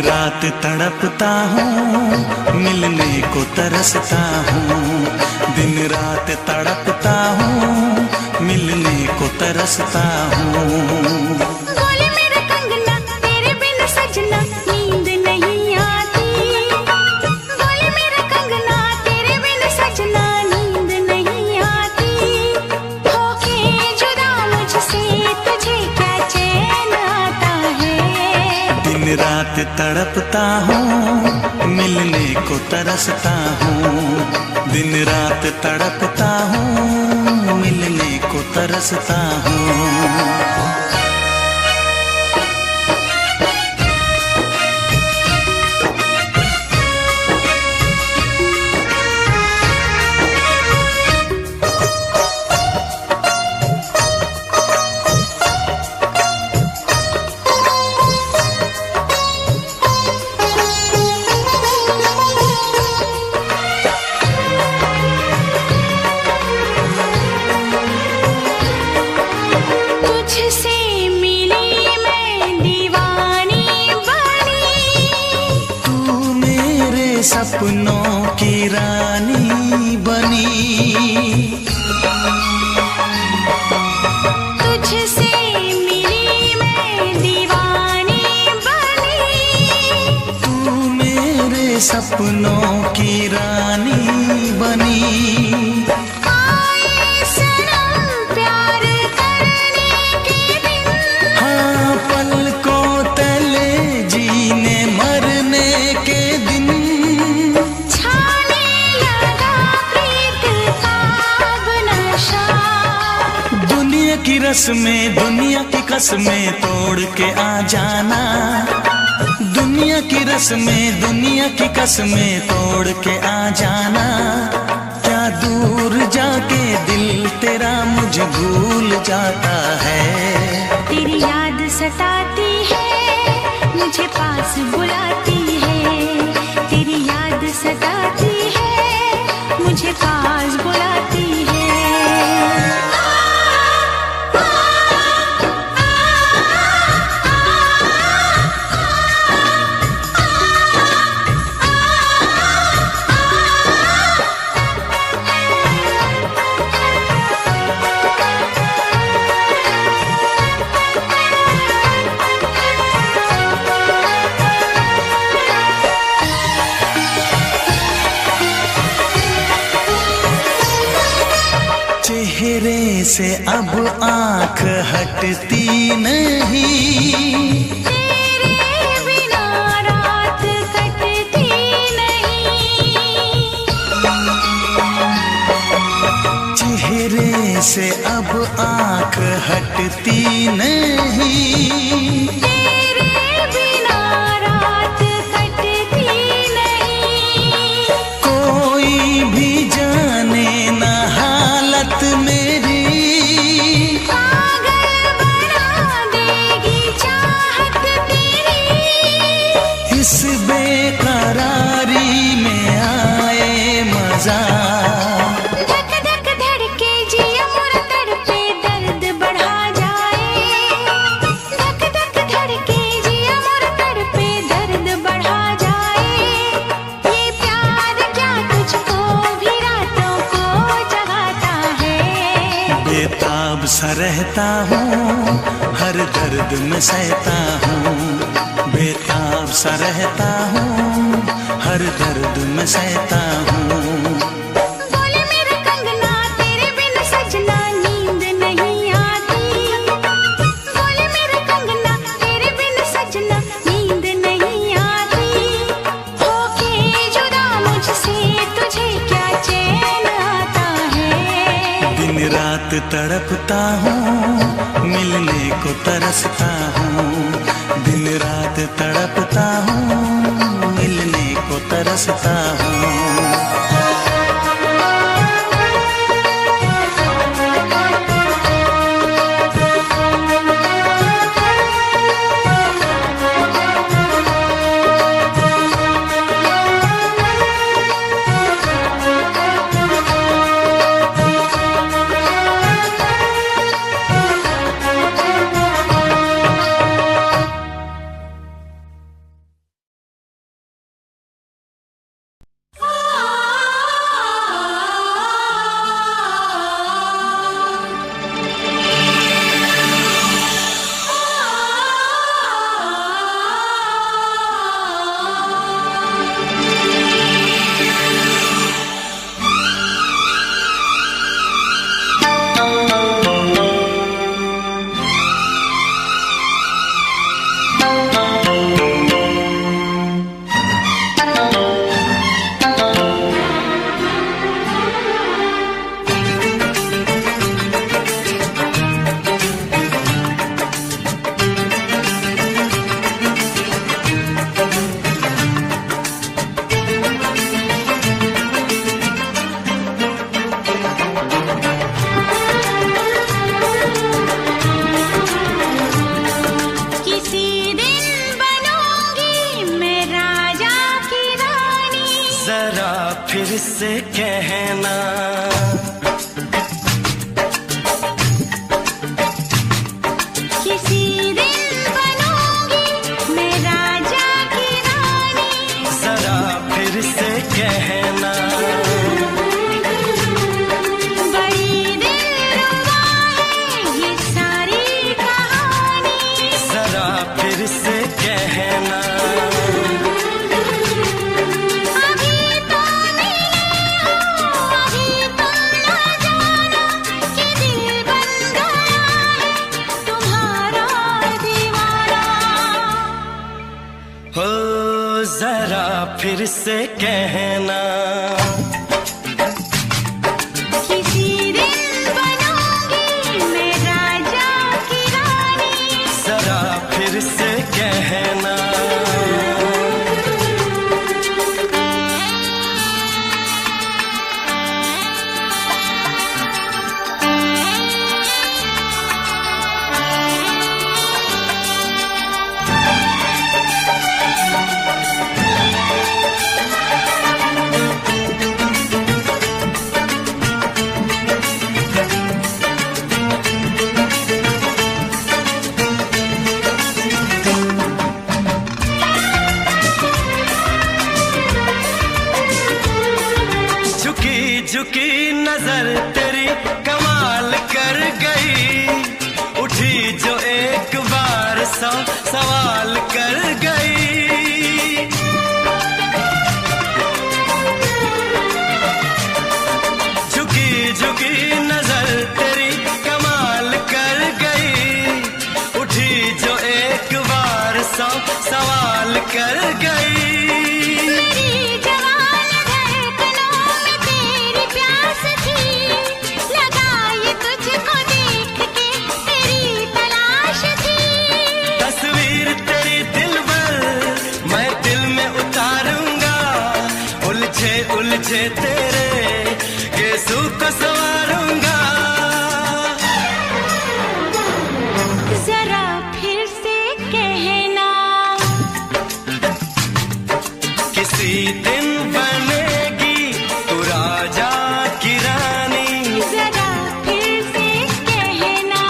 रात तड़पता हूँ, मिलने को तरसता हूँ। दिन रात तड़पता हूँ, मिलने को तरसता हूँ। बोले मेरा कंगना तेरे बिन सजना नींद नहीं आती। बोले मेरा कंगना तेरे बिन सजना नींद नहीं आती। होके जुदा मुझसे तुझे क्या चैन आता है। दिन रात तड़पता हूँ, मिलने को तरसता हूँ। दिन रात तड़पता हूँ, मिलने को तरसता हूँ। सपनों की रानी बनी, तुझसे मिली मैं दीवानी बनी। तू मेरे सपनों की रानी बनी। आए सनम प्यार करने के दिन, हाँ पलकों तले जीने मरने के दिन। की रस्में दुनिया की कसमें तोड़ के आ जाना। दुनिया की रस्में दुनिया की कसमें तोड़ के आ जाना। क्या दूर जाके दिल तेरा मुझे भूल जाता है। तेरी याद सताती है, मुझे पास बुलाती है। तेरी याद सताती है, मुझे पास बुलाती है। चेहरे से अब आँख हटती नहीं। तेरे बिना रात कटती नहीं। चेहरे से अब आँख हटती नहीं। तेरे बिना रात कटती नहीं। कोई भी जाने ना हालत मेरी, पागल बना देगी चाहत तेरी। इस बेकरारी में आए मजा। धक धक धड़के जिया मोरा तड़पे दर्द बढ़ा जाए। धक धक धड़के जिया मोरा तड़पे दर्द बढ़ा जाए। ये प्यार क्या तुझको भी रातों को जगाता है। बेताब सा रहता हूँ, हर दर्द में सहता हूँ। बेताब सा रहता हूँ, हर दर्द में सहता हूँ। बोले मेरा कंगना तेरे बिन सजना नींद नहीं आती। बोले मेरा कंगना तेरे बिन सजना नींद नहीं आती। होके जुदा मुझसे तुझे क्या चैन आता है। दिन रात तड़पता हूँ, मिलने को तरसता हूँ। दिन रात तड़पता हूँ, मिलने को तरसता हूँ। फिर से कहना। किसी दिन बनूंगी मैं राजा की रानी, जरा फिर से कहना। बड़ी दिलरुबा है ये सारी कहानी, जरा फिर से कहना। अभी तो मिले हो, अभी तुम न जाना कि दिल बन गया है तुम्हारा दीवाना। हो जरा फिर से कहना। किसी दिन बनूंगी मैं राजा की रानी, जरा फिर से कहना। झुकी झुकी नजर तेरी कमाल कर गई, उठी जो एक बार 100 सवाल कर गई। झुकी झुकी नजर तेरी कमाल कर गई, उठी जो एक बार 100 सवाल कर गई। मेरी जवान धड़कनों में तेरी प्यास थी, लगाई तुझको देख के तेरी तलाश थी। तस्वीर तेरी दिल भर मैं दिल में उतारूंगा, उलझे उलझे तेरे गेसू को संवारूंगा। जरा फिर से कहना, किसी दिन बनेगी तू राजा की रानी, जरा फिर से कहना।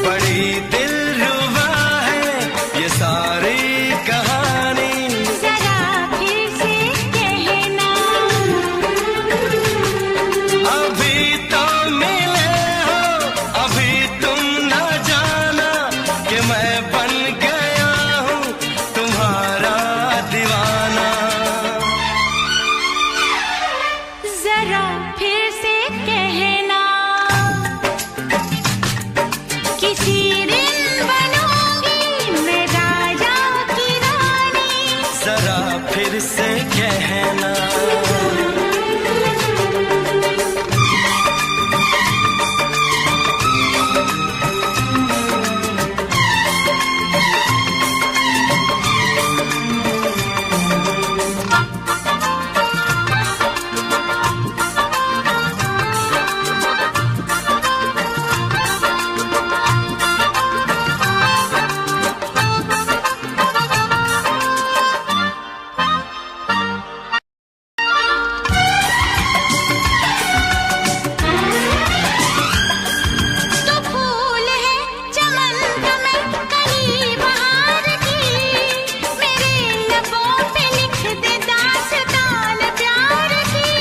बड़ी दिलरुबा है ये सारी कहानी। जरा फिर से कहना, अभी तो मिले हो, अभी तुम न जाना कि मैं बन गया हूँ तुम्हारा दीवाना। जरा फिर से कहना, किसी दिन बनूंगी मैं राजा की रानी, जरा फिर से कहना। तो फूल है चमन का मैं कली बहार की, मेरे लबों पे लिख दे दास्तान प्यार की।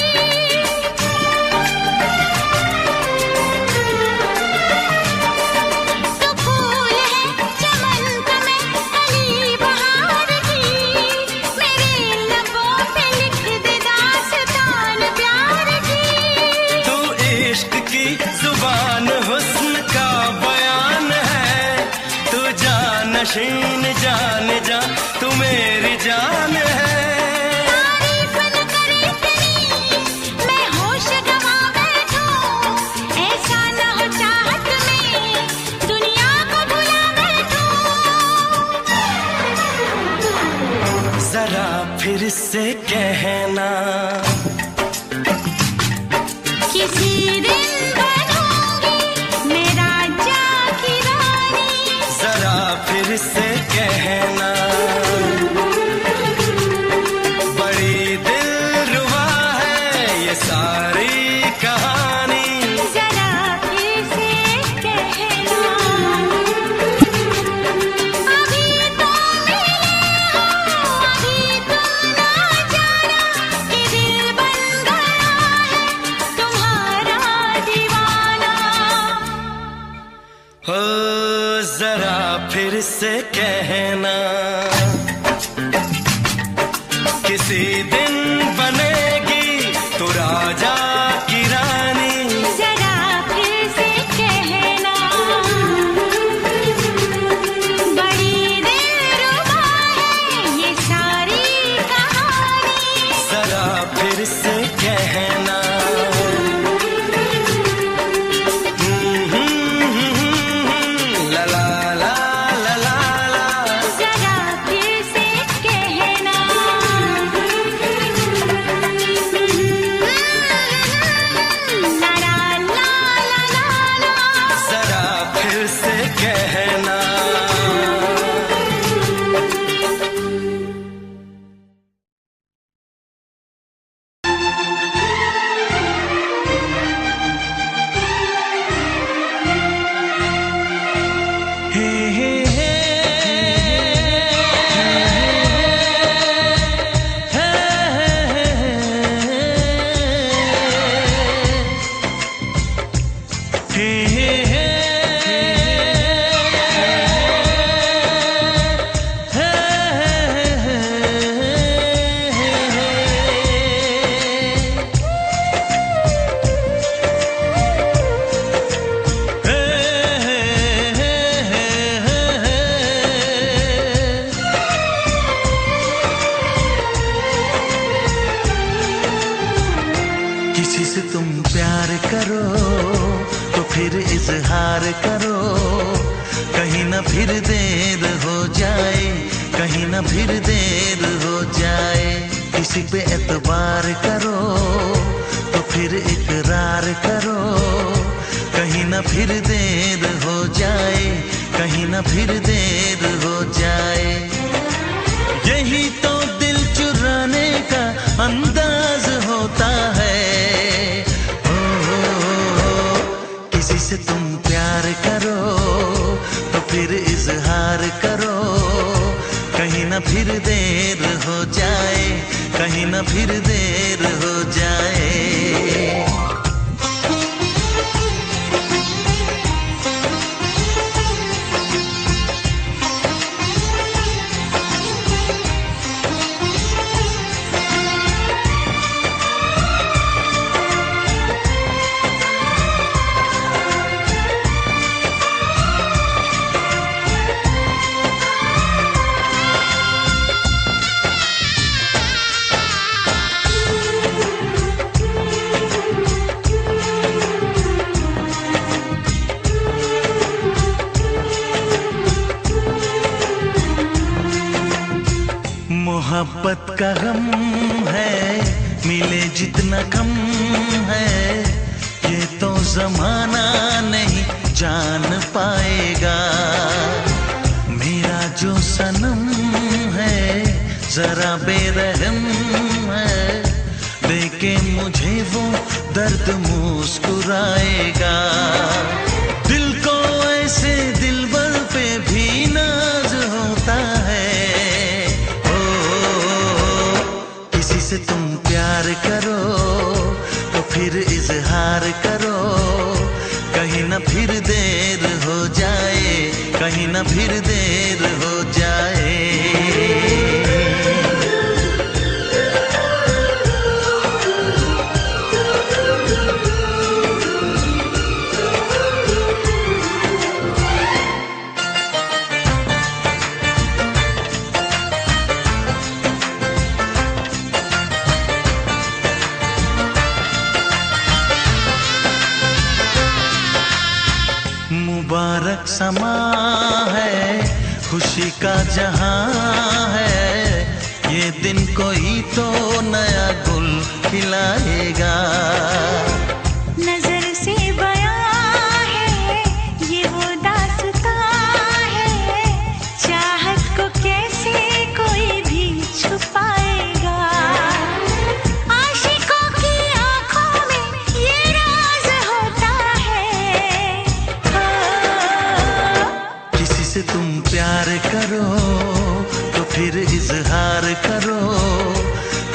तो फूल है चमन का मैं कली बहार की, मेरे लबों पे लिख दे दास्तान प्यार की। तू इश्क की जुबान हुस्न का बयान है, तू जानशीन जान जा तू मेरी जान है। तारीफ न करे तेरी मैं होश गवा बैठूं, ऐसा न हो चाहत में दुनिया को भुला बैठूं। जरा फिर से कहना, किसी दिन बनूंगी मैं राजा की रानी, जरा फिर से कहना। बड़ी जरा फिर से कहना, किसी दिन बनेगी तू राजा की रानी। जरा फिर से कहना, बड़ी दिलरुबा है ये सारी कहानी। जरा फिर से कहना, ला ला ला ला ला ला। जरा फिर से कहना, ला ला ला ला ला। जरा फिर से कहना। हे हे हे किसी से तुम प्यार करो तो फिर इजहार करो, कहीं ना फिर देर हो जाए, कहीं ना फिर देर हो जाए। किसी पे एतबार करो तो फिर इकरार करो, कहीं ना फिर देर हो जाए, कहीं ना फिर देर हो जाए। यही तो दिल चुराने का अंदाज होता है। किसी से तुम प्यार करो तो फिर इजहार करो, कहीं ना फिर देर हो जाए, कहीं ना फिर देर हो जाए। मोहब्बत का गम है, मिले जितना कम है, ये तो जमाना नहीं जान पाएगा। मेरा जो सनम है जरा बेरहम है, देखे मुझे वो दर्द मुस्कुराएगा। दिल को ऐसे दिलबर पे भी नाज होता है। किसी से तुम प्यार करो तो फिर इजहार करो, कहीं ना फिर देर हो जाए, कहीं ना फिर देर हो जाए। मुबारक समा है, खुशी का जहां है, ये दिन कोई तो नया गुल खिलाएगा। नजर से बयां है ये वो दास्तां है, चाहत को कैसे कोई भी छुपाएगा। आशिकों की आंखों में ये राज होता है। किसी से तुम प्यार करो तो फिर इजहार करो,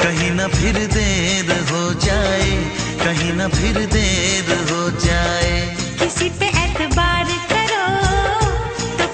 कहीं ना फिर देर हो जाए, कहीं ना फिर देर हो जाए। किसी पे एतबार करो तो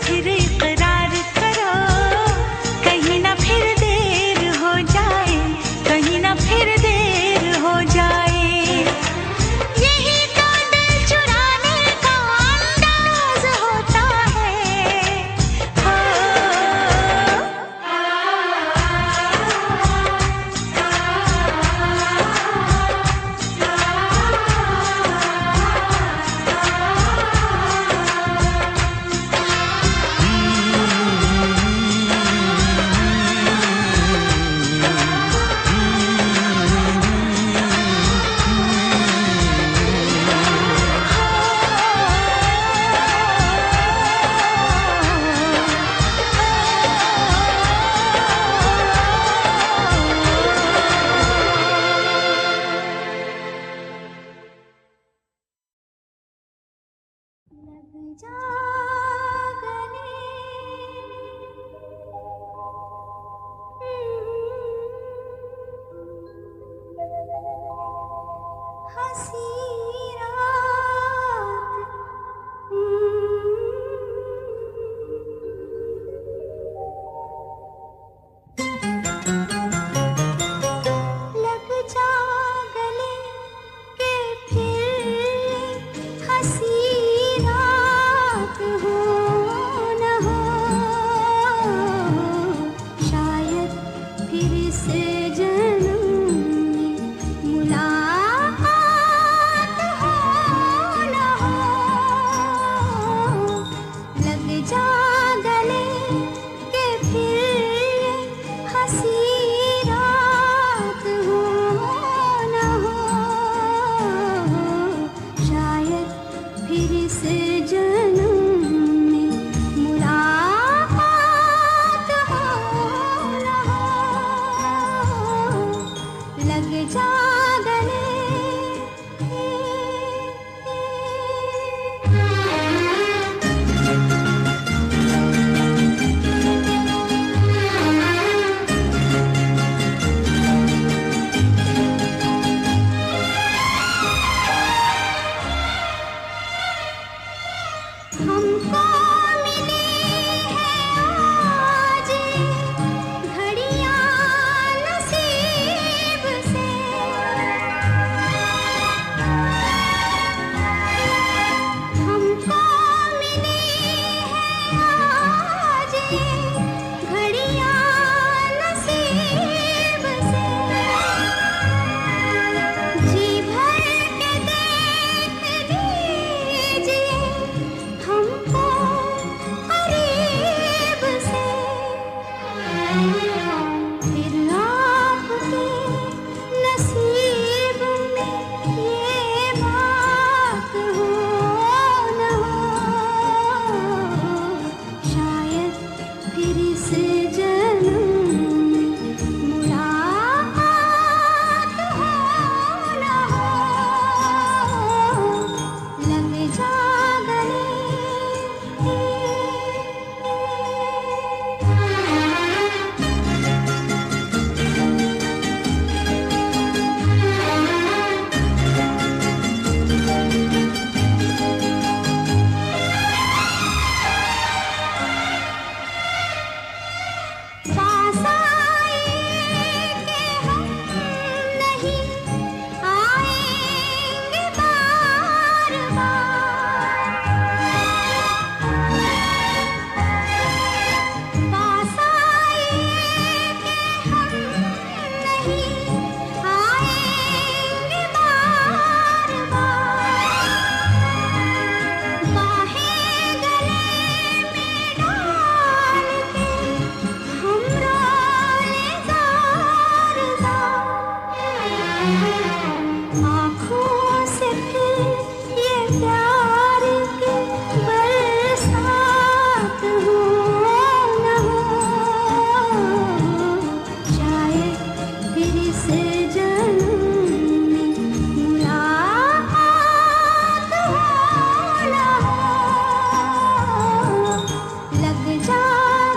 जा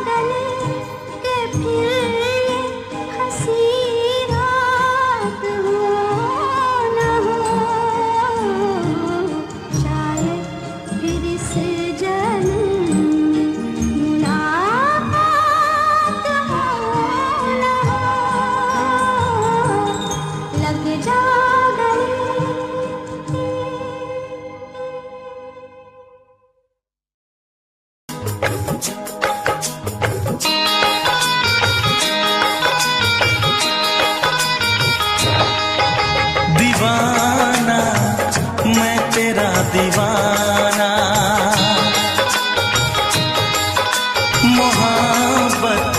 गले के फिर ये हंसी रात हो न हो, शायद फिर इस जन्म मुलाकात हो न हो, लग जा गले। दीवाना मैं तेरा दीवाना, मोहब्बत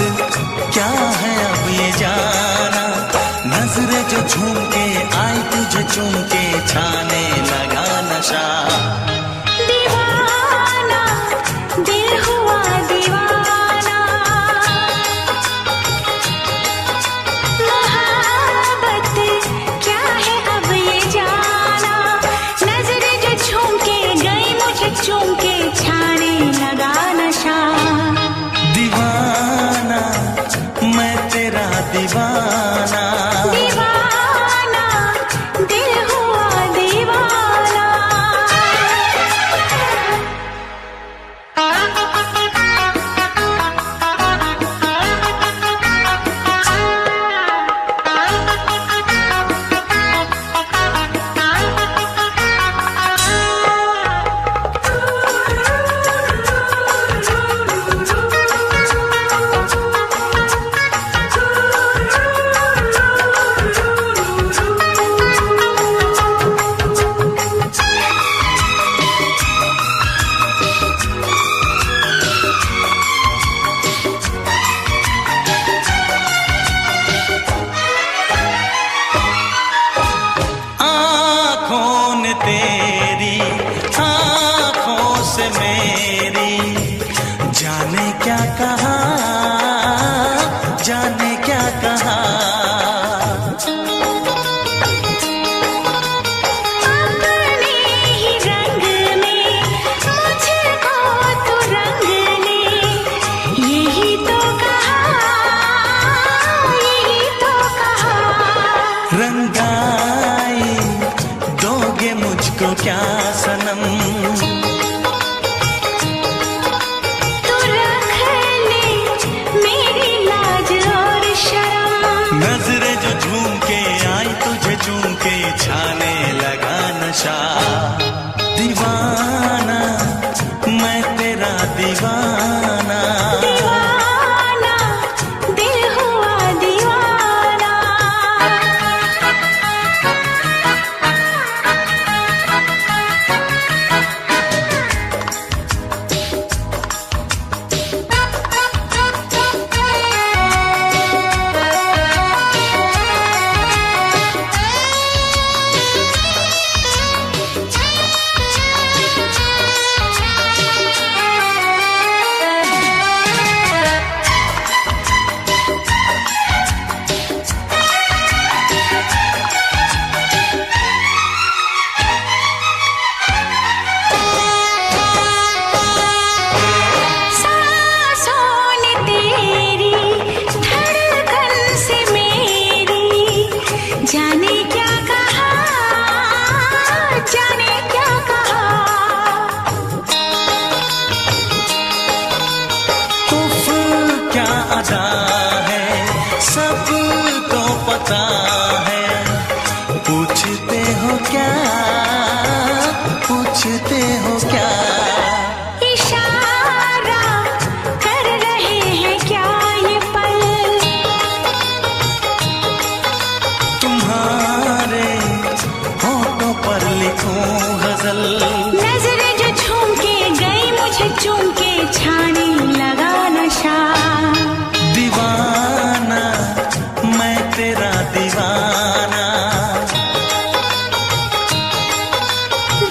क्या है अब ये जाना, नजरें जो झूम के आई तुझे चूम के छाने लगा नशा। दीवाना दिल हुआ दीवाना, मोहब्बत क्या है अब ये जाना, नजरें जो झूम के गई मुझे चूम के छाने लगा नशा। दीवाना मैं तेरा दीवाना, दीवाना दिल हुआ दीवाना। आँखों ने तेरी आँखों से मेरी जाने क्या कहा, जाने क्या कहा। अपने ही रंग में मुझको तो रंग ले, यही तो कहा, यही तो कहा। रंगाई दोगे मुझको क्या सनम, तू रख ले मेरी लाज और शर्म, नजरें जो झूम के आई तुझे चूम के छाने लगा नशा। दीवाना मैं तेरा दीवाना, दीवाना दिल हुआ दीवाना। पूछते हो क्या? इशारा कर रहे हैं क्या ये पल? तुम्हारे होठों पर लिखूं गजल। नजरें जो झूम के गई मुझे चूम के छाने लगा नशा। दीवाना मैं तेरा दीवाना।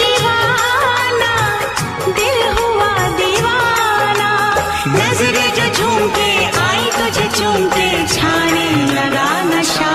दीवाना दिल हुआ दीवाना। नजरें जो झूम के आई तुझे चूम के छाने लगा नशा।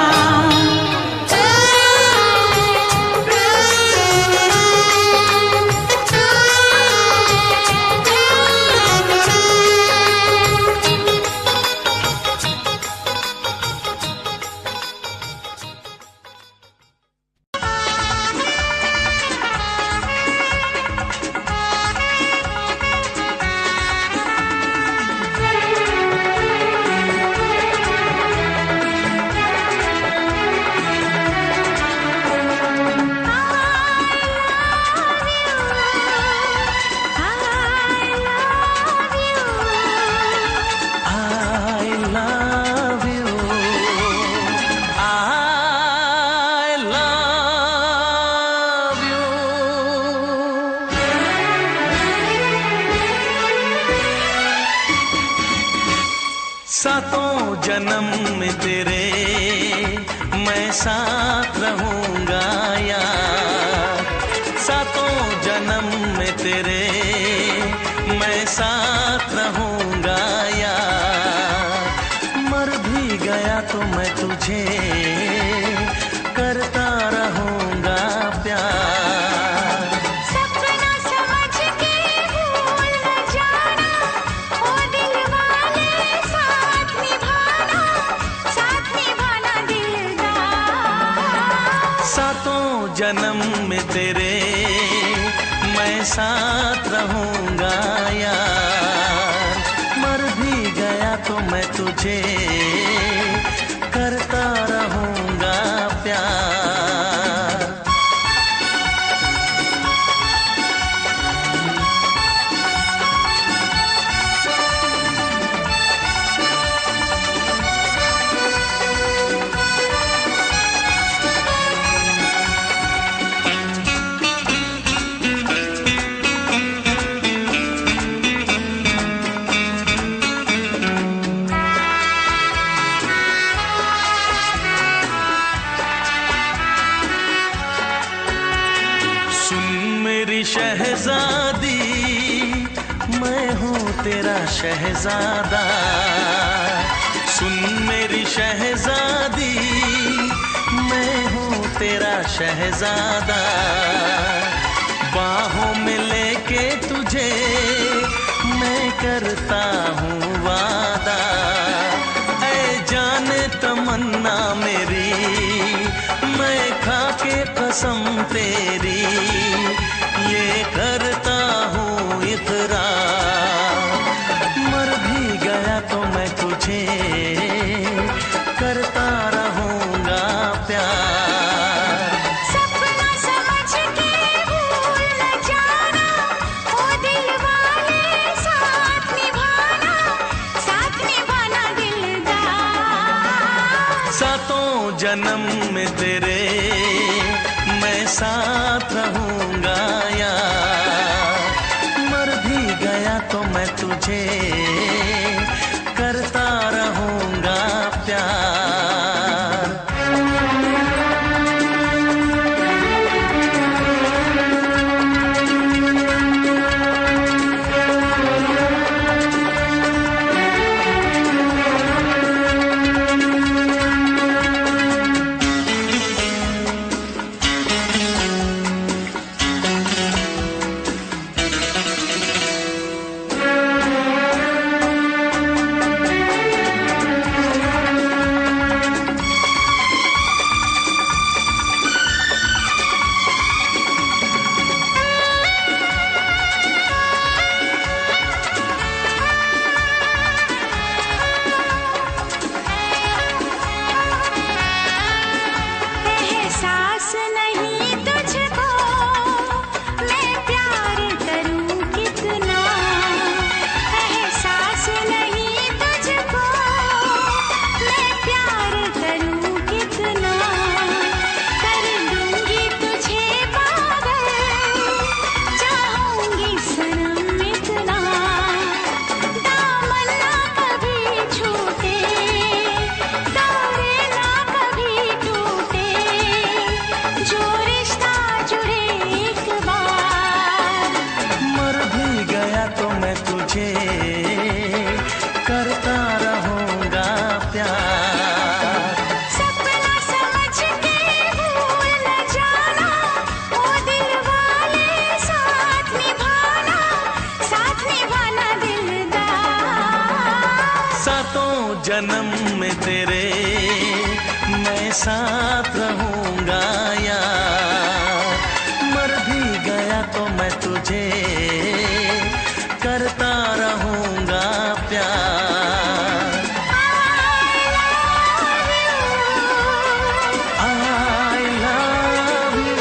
सातों जन्म में तेरे मैं साथ रहूंगा यार, सातों जन्म में तेरे मैं साथ रहूंगा यार, मर भी गया तो मैं तुझे करता रहूंगा प्यार। सपना समझ के भूल न जाना, ओ दिल वाले साथ निभाना दिलदार। सातों जन्म में तेरे मैं साथ रहूंगा यार, मर भी गया तो मैं तुझे करता रहूंगा प्यार। शहजादी मैं हूँ तेरा शहजादा, सुन मेरी शहजादी मैं हूँ तेरा शहजादा, बाहों में लेके तुझे मैं करता हूँ वादा, ऐ जाने तमन्ना मेरी मैं खा के कसम तेरी ये करता हूँ इकरार, मर भी गया तो मैं तुझे करता रहूंगा प्यार। सपना समझ के भूल न जाना, ओ दिल वाले साथ निभाना दिलदार। सातों जन्म में तेरे मैं साथ रहूंगा यार, मर भी गया तो मैं तुझे करता रहूंगा प्यार। एहसास नहीं तुझको मैं प्यार करूं कितना, एहसास नहीं तुझको मैं प्यार करूं कितना, कर दूंगी तुझे पागल चाहूंगी सनम इतना, दामन ना कभी छूटे तारे ना कभी टूटे, जो रिश्ता जुड़े एक बार। मर भी गया तो मैं तुझे करता रहूंगा प्यार। सपना समझ के भूल न जाना, ओ दिल वाले साथ निभाना दिलदार। सातों जन्म में तेरे मैं साथ रहूंगा यार, मर भी गया तो मैं तुझे करता रहूंगा प्यार। I love you।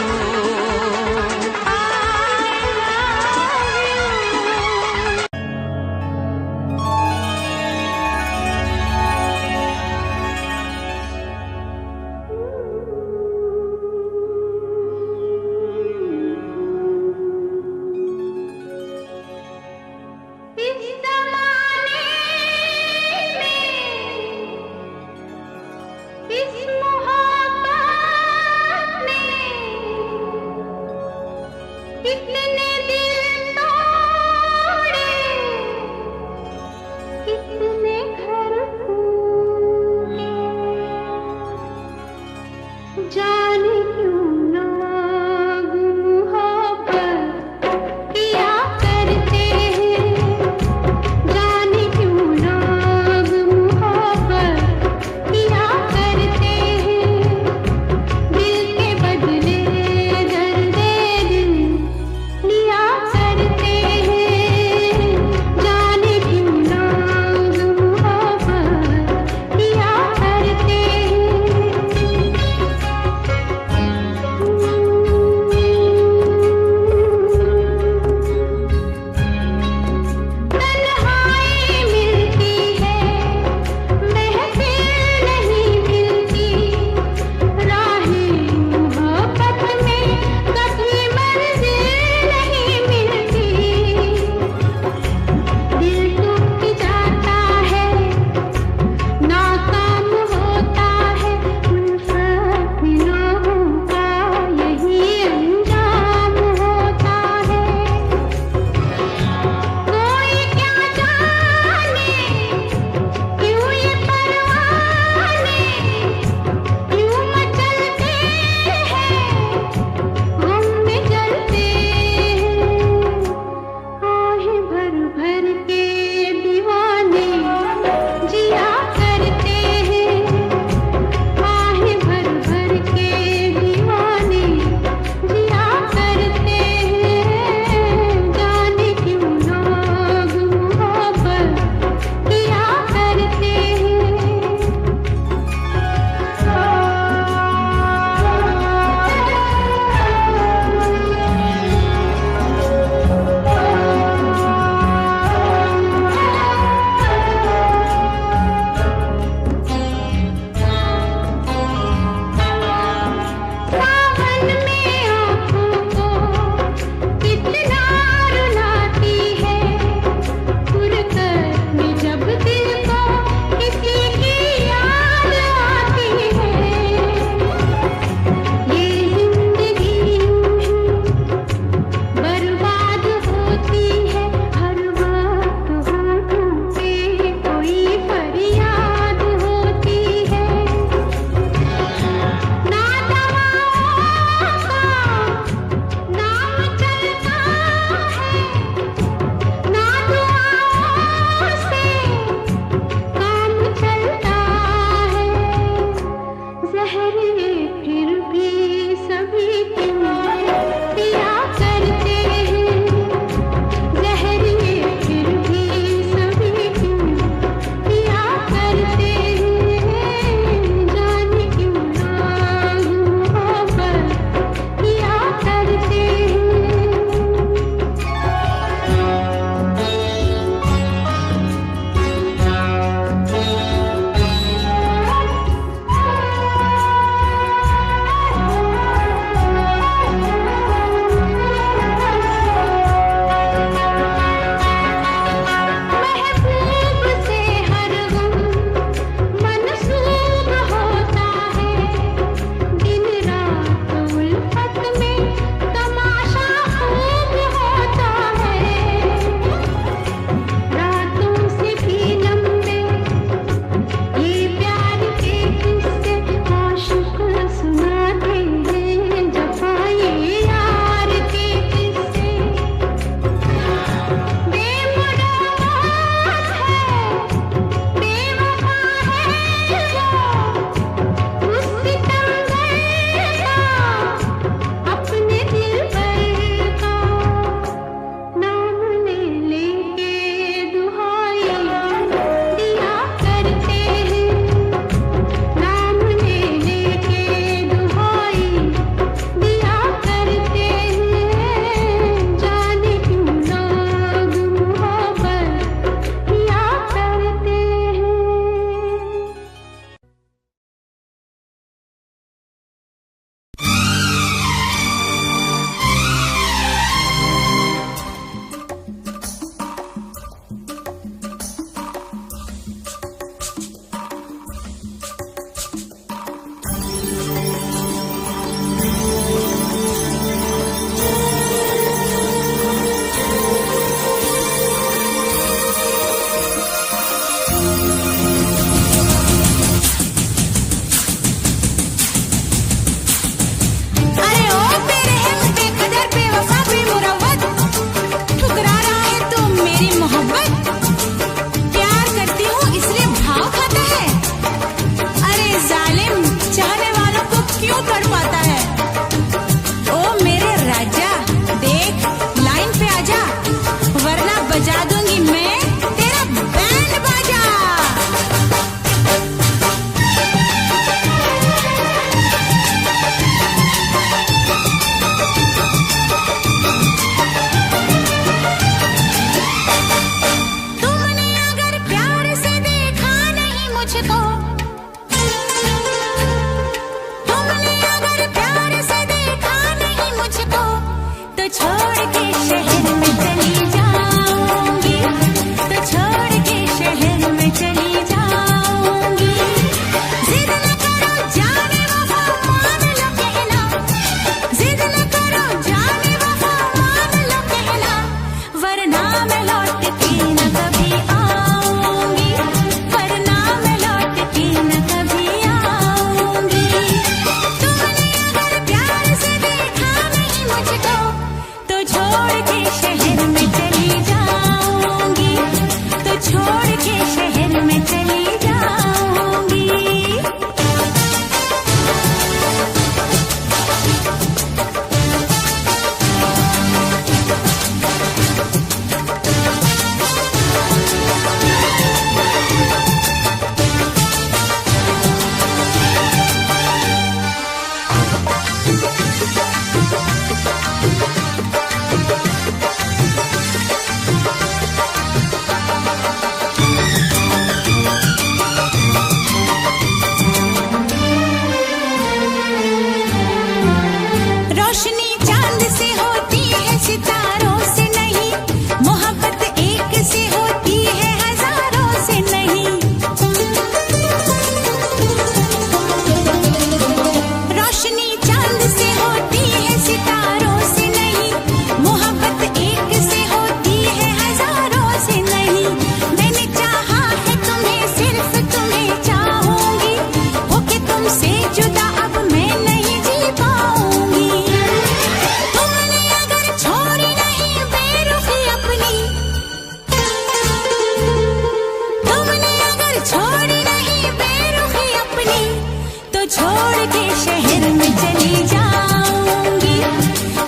छोड़ के शहर में चली जाऊंगी,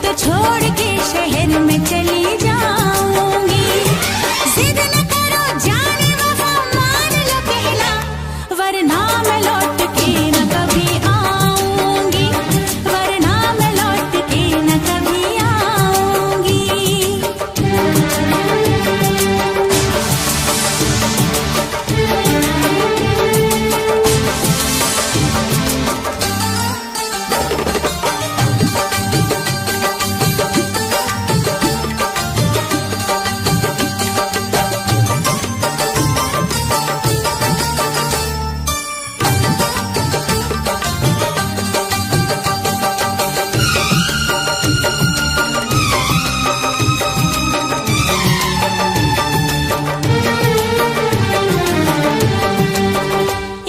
तो छोड़ के शहर में चली जाऊंगी। जिद न करो जाने वफा, मान लो कहना, वरना मैं लौट के न कभी आऊंगी, वरना मैं लौट के न कभी आऊंगी।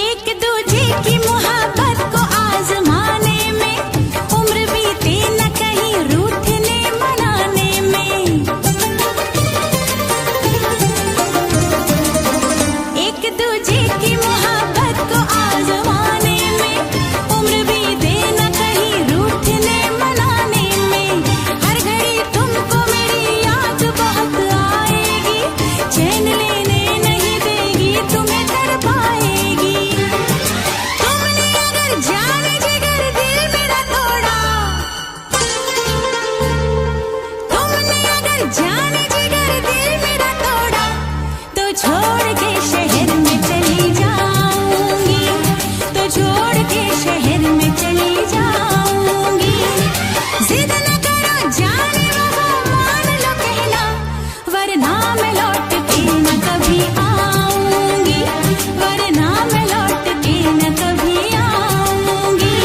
एक दूजे की मोहब्बत को आजमाने में, उम्र बीते न कहीं रूठने मनाने में। एक दूजे की मोहब्बत को आजमाने में, उम्र बीते न कहीं रूठने मनाने में। हर घड़ी तुमको मेरी याद बहुत आएगी, चैन लेने नहीं देगी, तुम्हें तड़पाएगी। तुमने अगर जाने जिगर दिल मेरा तोड़ा, तुमने अगर जाने जिगर दिल मेरा तोड़ा, तो छोड़ के शहर में चली जाऊंगी, तो छोड़ के शहर में चली जाऊंगी। जिद न करो जाने वफा, मान लो कहना, वरना मैं लौट के न कभी आऊंगी, वरना मैं लौट के न कभी आऊंगी।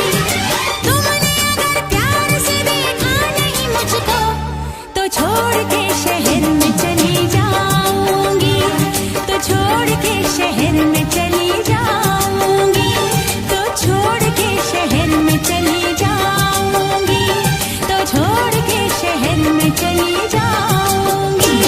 तुमने अगर प्यार से देखा नहीं मुझको, तो छोड़ के शहर में चली जाऊंगी, तो छोड़ के शहर में चली जाऊंगी, तो छोड़ के शहर में चली जाऊंगी, तो छोड़ के शहर में चली जाऊंगी।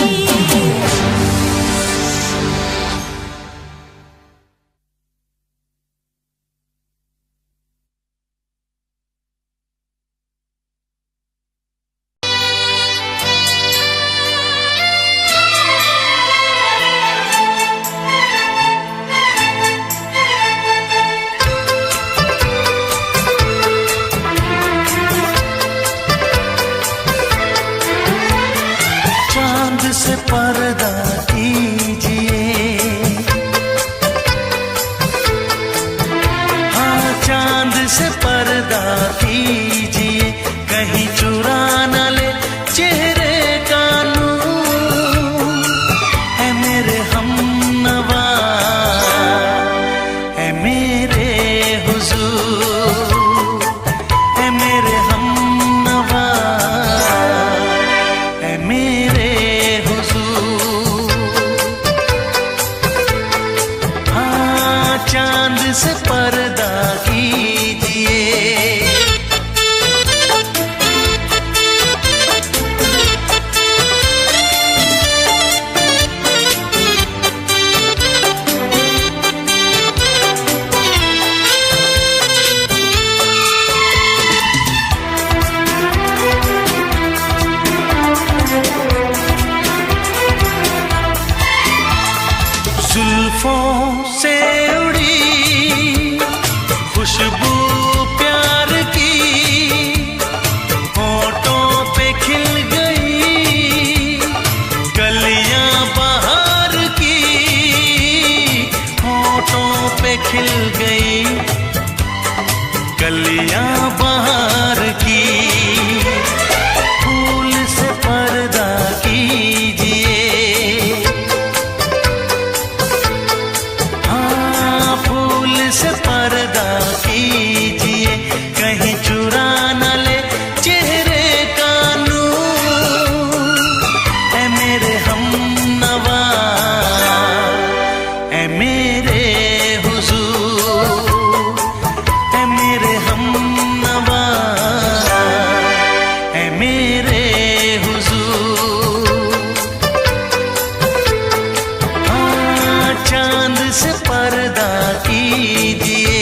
चांद से पर्दा कीजिए, हाँ चांद से पर्दा कीजिए, कहीं चुरा न ले चेहरे का नूर। है मेरे हमनवा, है मेरे हुजूर, है मेरे हमनवा, है मेरे हुजूर। हाँ चांद से पर्दा कीजिए। जुल्फों से उड़ी खुशबू प्यार की, होठों पे खिल गई कलियां बहार की, होठों पे खिल गई कलियां बहार की। फूल से पर्दा कीजिए, हाँ फूल से पर्दा कीजिए, कहीं चुरा न ले चेहरे का नूर। है मेरे हमनवा, है मेरे हुजूर, है मेरे हमनवा, है मेरे हुजूर। हाँ चांद से पर्दा कीजिए।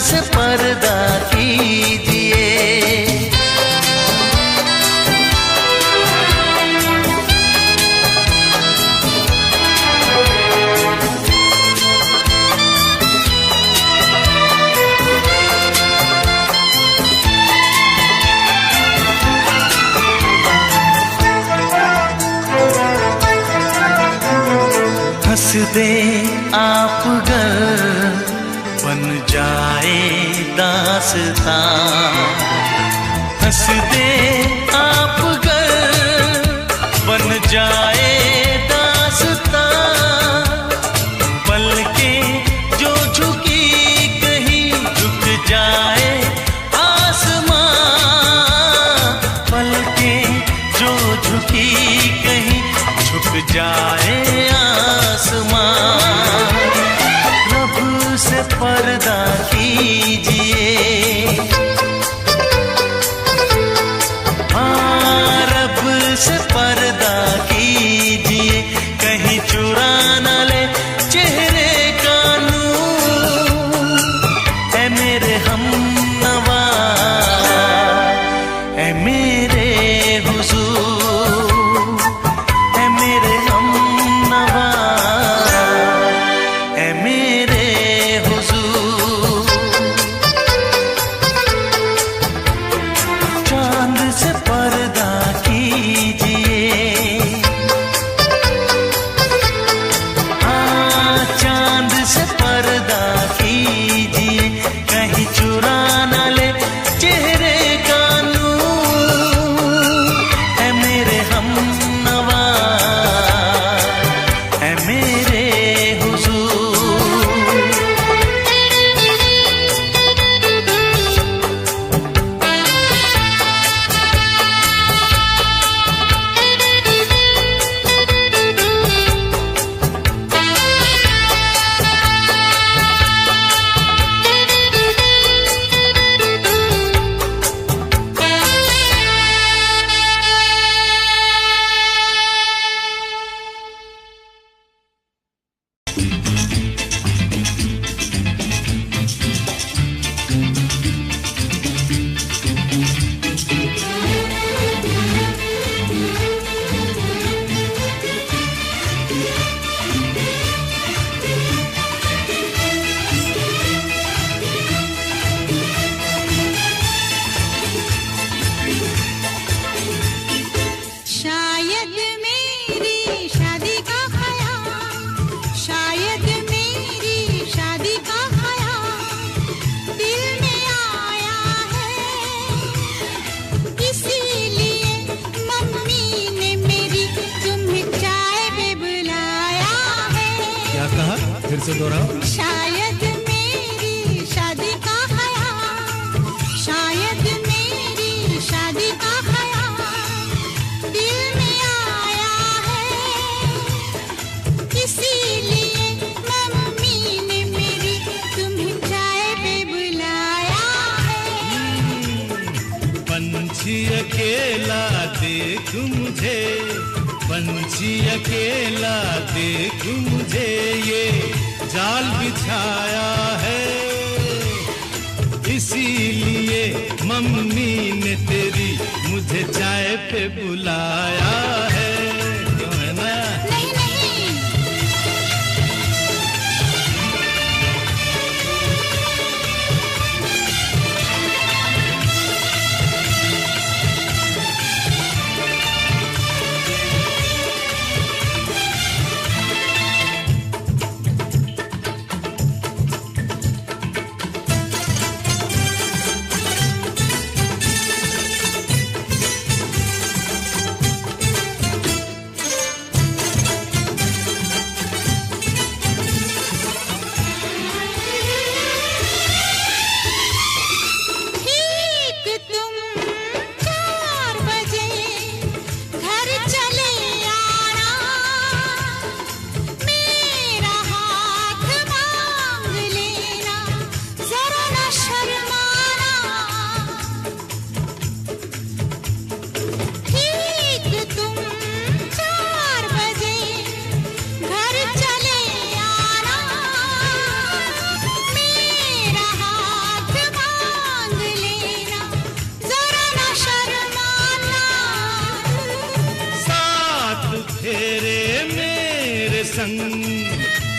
से पर्दा कीजिए। हंस दे आप गर बन जाए दास्तां, हंस दे आप गर बन जाए दास्तां। पलकें जो झुकी कहीं झुक जाए आसमां, पलकें जो झुकी कहीं झुक जाए आसमां। रब से पर्दा कीजिए, हाँ रब से पर्दा कीजिए। कहीं चुरा न ले चेहरे का नूर, ऐ मेरे हमनवा, ऐ मेरे हुजूर, ऐ मेरे हमनवा, ऐ मेरे हुजूर। चांद से पर्दा कीजिए, हाँ चांद से पर्दा कीजिए। कहीं चुरा न ले चेहरे का नूर, ऐ मेरे हमनवा, ऐ मेरे हुजूर। शायद मेरी शादी का ख्याल, शायद मेरी शादी का ख्याल दिल में आया है। इसीलिए मम्मी ने मेरी तुम्हें चाय पे बुलाया है। क्या कहा, फिर से दोहराओ। शायद मेरी शादी का ख्याल, शायद मेरी शादी का ख्याल दिल में आया है। इसीलिए मम्मी ने मेरी तुम्हें चाय पे बुलाया है। पंछी अकेला देख मुझे, पंछी अकेला देख मुझे, ये जाल बिछाया है। इसीलिए मम्मी ने तेरी मुझे चाय पे बुलाया है। क्यों है ना? नहीं नहीं, संग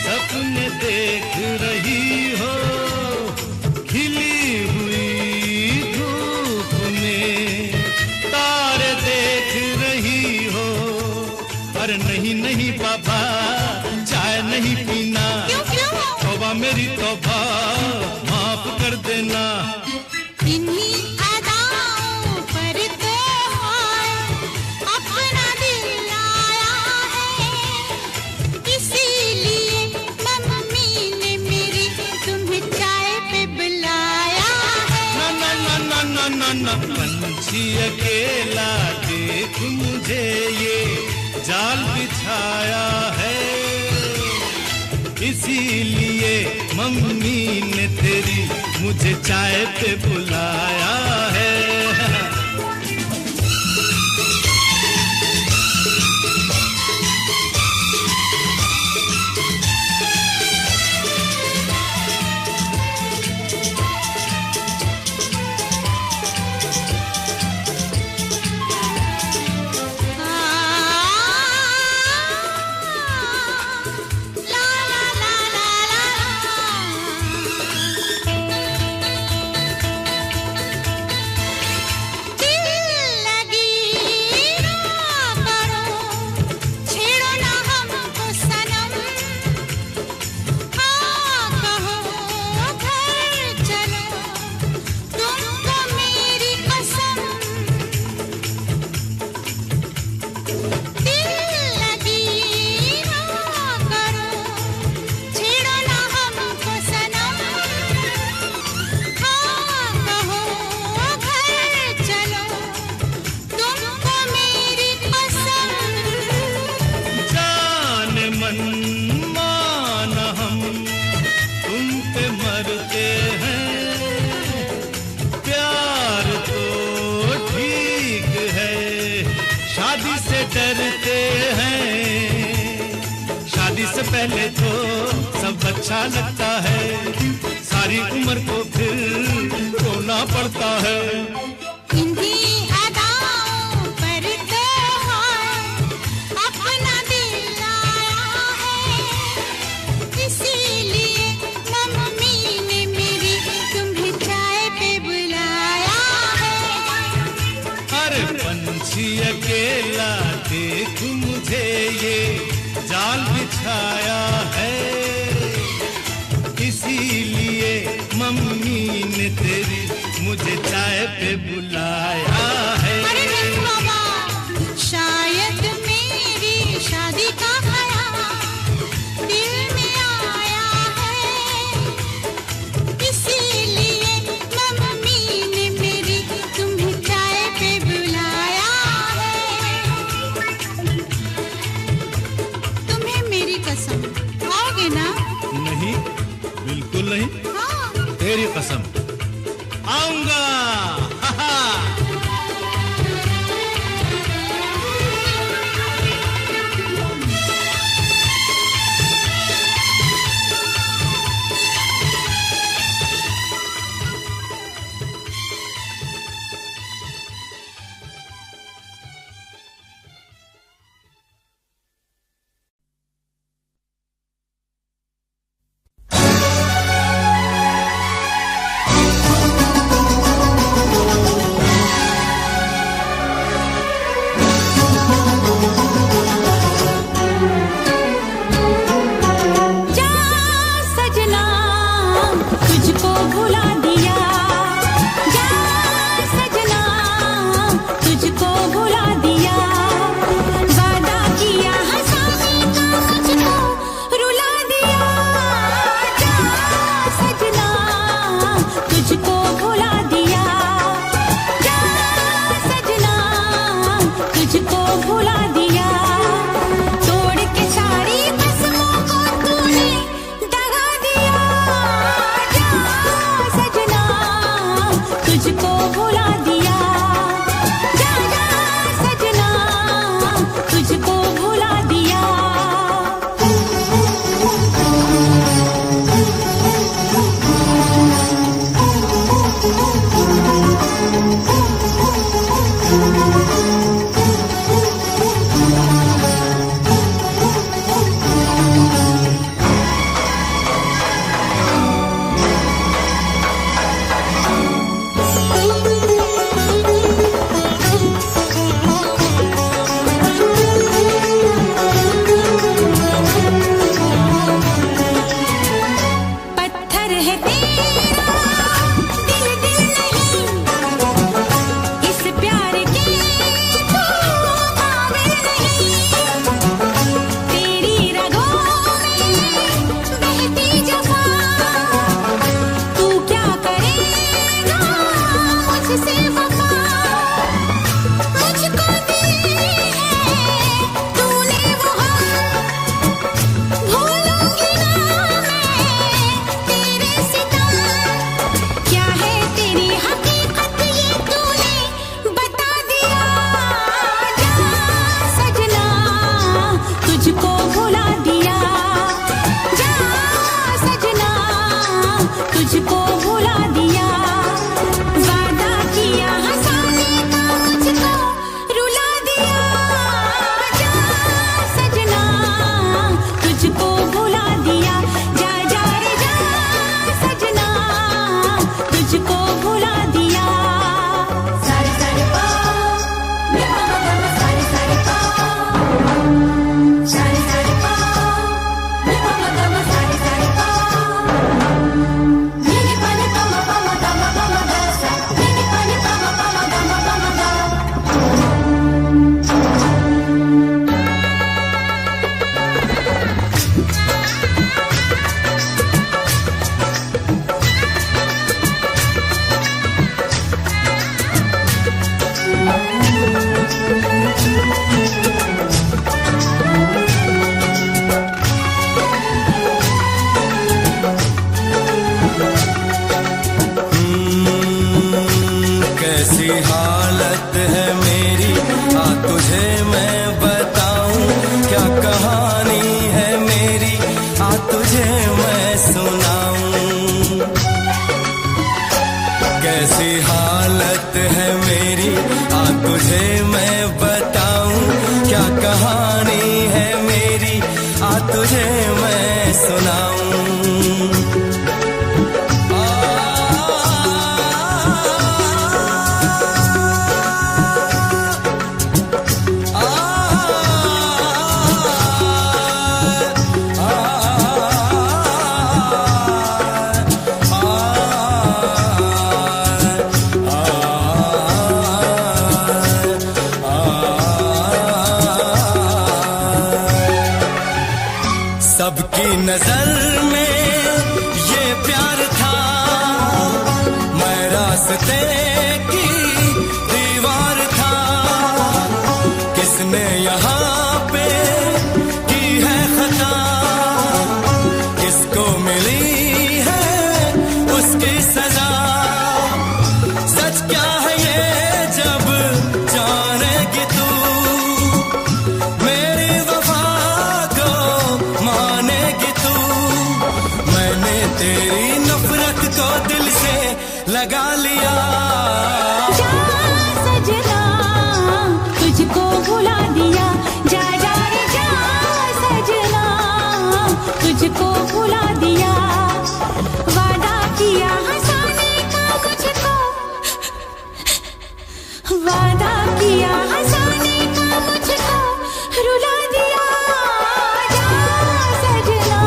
सपने देख रही हो, खिली हुई धूप में तारे देख रही हो। अरे नहीं नहीं बाबा, चाय नहीं पीना। तौबा मेरी तौबा, माफ कर देना। इन्हीं अदाओं पर तो अपना दिल आया है, इसीलिए मम्मी ने मेरी तुम्हें चाय पे बुलाया है। ना ना ना ना ना ना ना, पंछी अकेला देख मुझे ये जाल बिछाया है, इसीलिए मम्मी ने तेरी मुझे चाय पे बुलाया है। डरते हैं, शादी से पहले तो सब अच्छा लगता है, सारी उम्र को फिर रोना पड़ता है। इन्हीं अदाओं पर तो अपना दिल आया है, इसीलिए मम्मी ने मेरी तुम्हें चाय पे बुलाया है। अरे पंछी अकेला देख मुझे ये जाल बिछाया है, इसीलिए मम्मी ने तेरी मुझे चाय पे बुलाया है। अरे नहीं बाबा, शायद मेरी शादी का ख्याल दिल में आया है, इसीलिए मम्मी ने मेरी तुम्हें चाय पे बुलाया है। तुम्हें मेरी कसम, आओगे ना? नहीं, बिल्कुल नहीं। हाँ। तेरी कसम, आऊंगा। तुझको भुला दिया, वादा किया हंसाने का मुझको रुला दिया। जा सजना तुझको भुला दिया, जा जा रे जा सजना तुझको भुला दिया। सारे सारे पा रे मा मा मा सारे सारे पा, सारे सारे पा रे मा मा मा सारे सारे पा, नी नी पा नी पा मा पा मा गा मा पा मा गा सा, नी नी पा नी पा मा पा मा गा मा पा मा गा। कैसी हालत है मेरी, आ तुझे मैं बताऊं, क्या कहानी है मेरी, आ तुझे मैं सुनाऊं। कैसी हालत है मेरी, आ तुझे मैं बताऊं, क्या कहानी है मेरी, आ तुझे मैं सुनाऊं। सबकी नजर में ये प्यार था, मैं रास्ते की दीवार था। किसने यहाँ पे की है खता, किसको मिली है उसकी सजा। सच क्या है ये जब जानेगी तू, मेरी वफा को मानेगी तू। मैंने तेरी नफरत को दिल से लगा लिया। जा सजना तुझको भुला दिया, जा जा रे जा सजना तुझको भुला दिया। वादा किया हंसाने का मुझको, वादा किया हंसाने का मुझको रुला दिया। जा सजना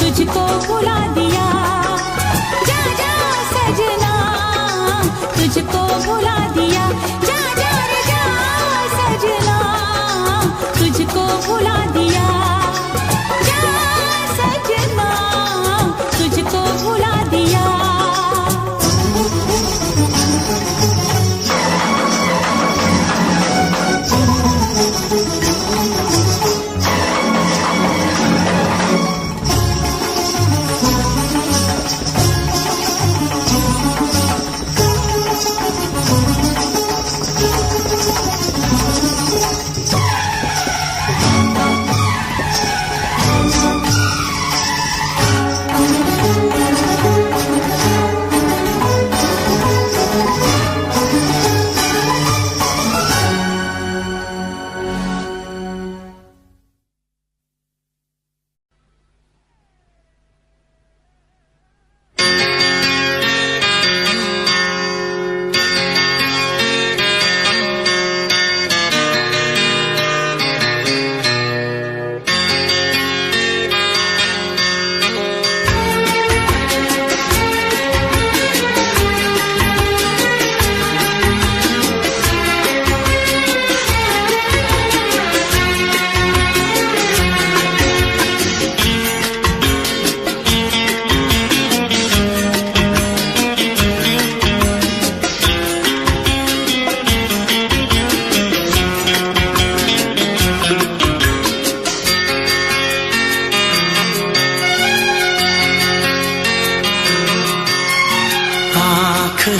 तुझको भुला दिया, जा जा सजना तुझको भुला दिया। जा जा रे जा सजना तुझको भुला दिया, जा सजना तुझको भुला दिया।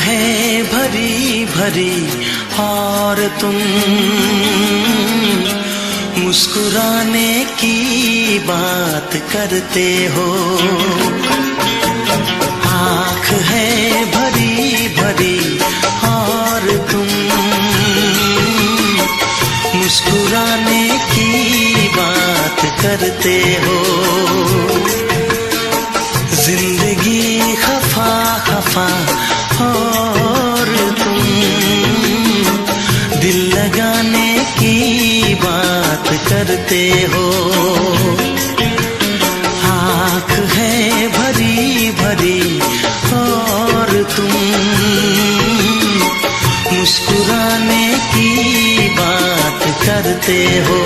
है भरी भरी और तुम मुस्कुराने की बात करते हो। खफा और तुम दिल लगाने की बात करते हो। आँख है भरी भरी और तुम मुस्कुराने की बात करते हो।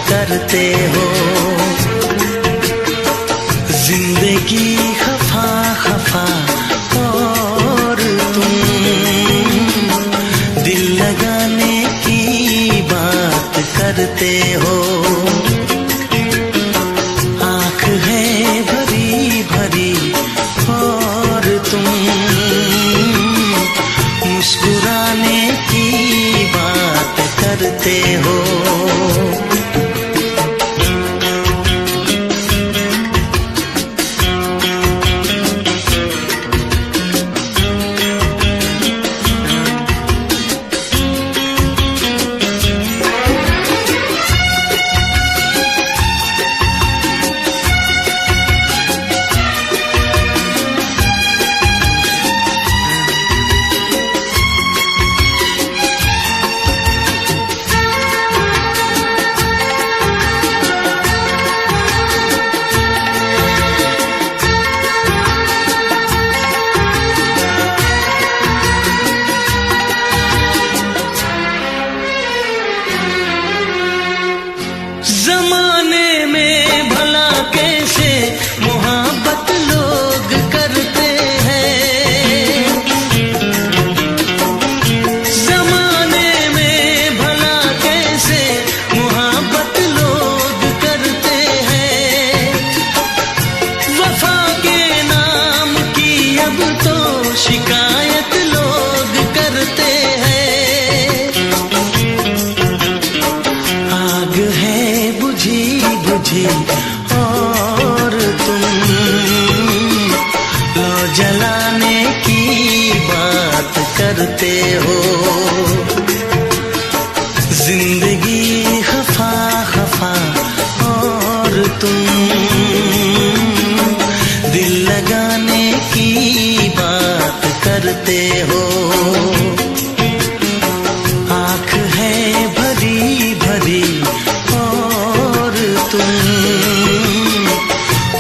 करते हो जिंदगी खफा खफा और तुम दिल लगाने की बात करते हो। आँख है भरी भरी और तुम मुस्कुराने की बात करते हो। जमाने में भला कैसे मोहब्बत लोग करते हैं। जमाने में भला कैसे मोहब्बत लोग करते हैं। वफा के नाम की अब तो शिकायत लोग करते हैं। आग है बुझी बुझी और तुम लो जलाने की बात करते हो। जिंदगी खफा खफा और तुम दिल लगाने की बात करते हो। आँख है भरी भरी और तुम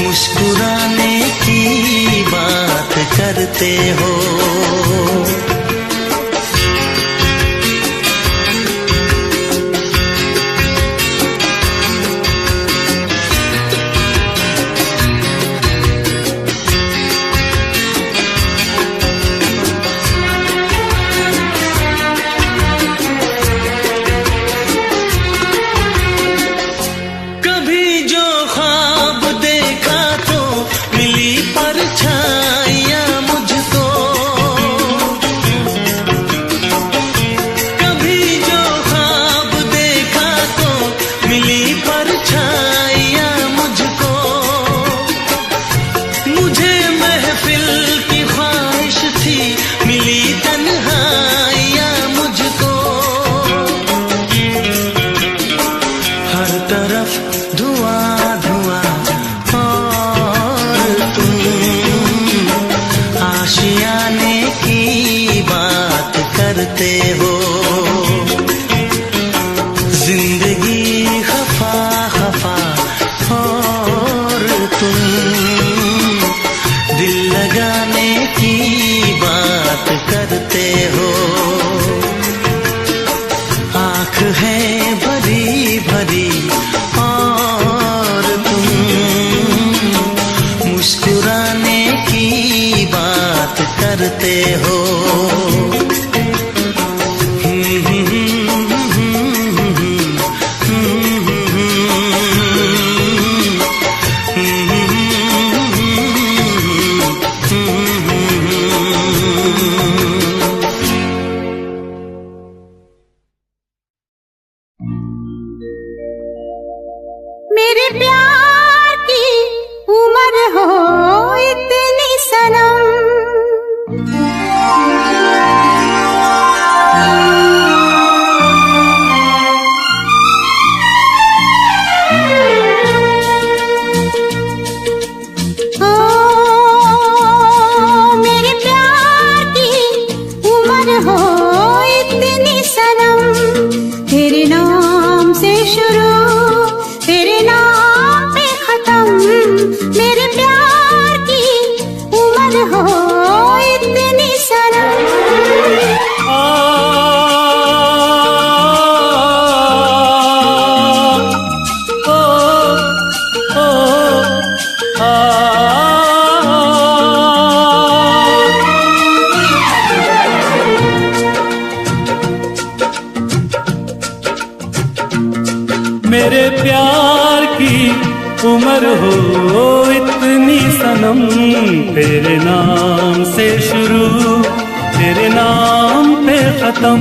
मुस्कुराने की बात करते हो। परछाइयाँ मुझको करते हो। जिंदगी खफा खफा और तुम दिल लगाने की बात करते हो। आँख है भरी भरी और तुम मुस्कुराने की बात करते हो। मेरे प्यार की उम्र हो इतनी सनम, ओ मेरे प्यार की उम्र हो इतनी सनम। तेरे नाम से शुरू तेरे नाम पे खत्म, मेरे प्यार की उम्र हो इतनी सनम। मेरे प्यार की उम्र हो इतनी सनम, तेरे नाम से शुरू तेरे नाम पे खत्म।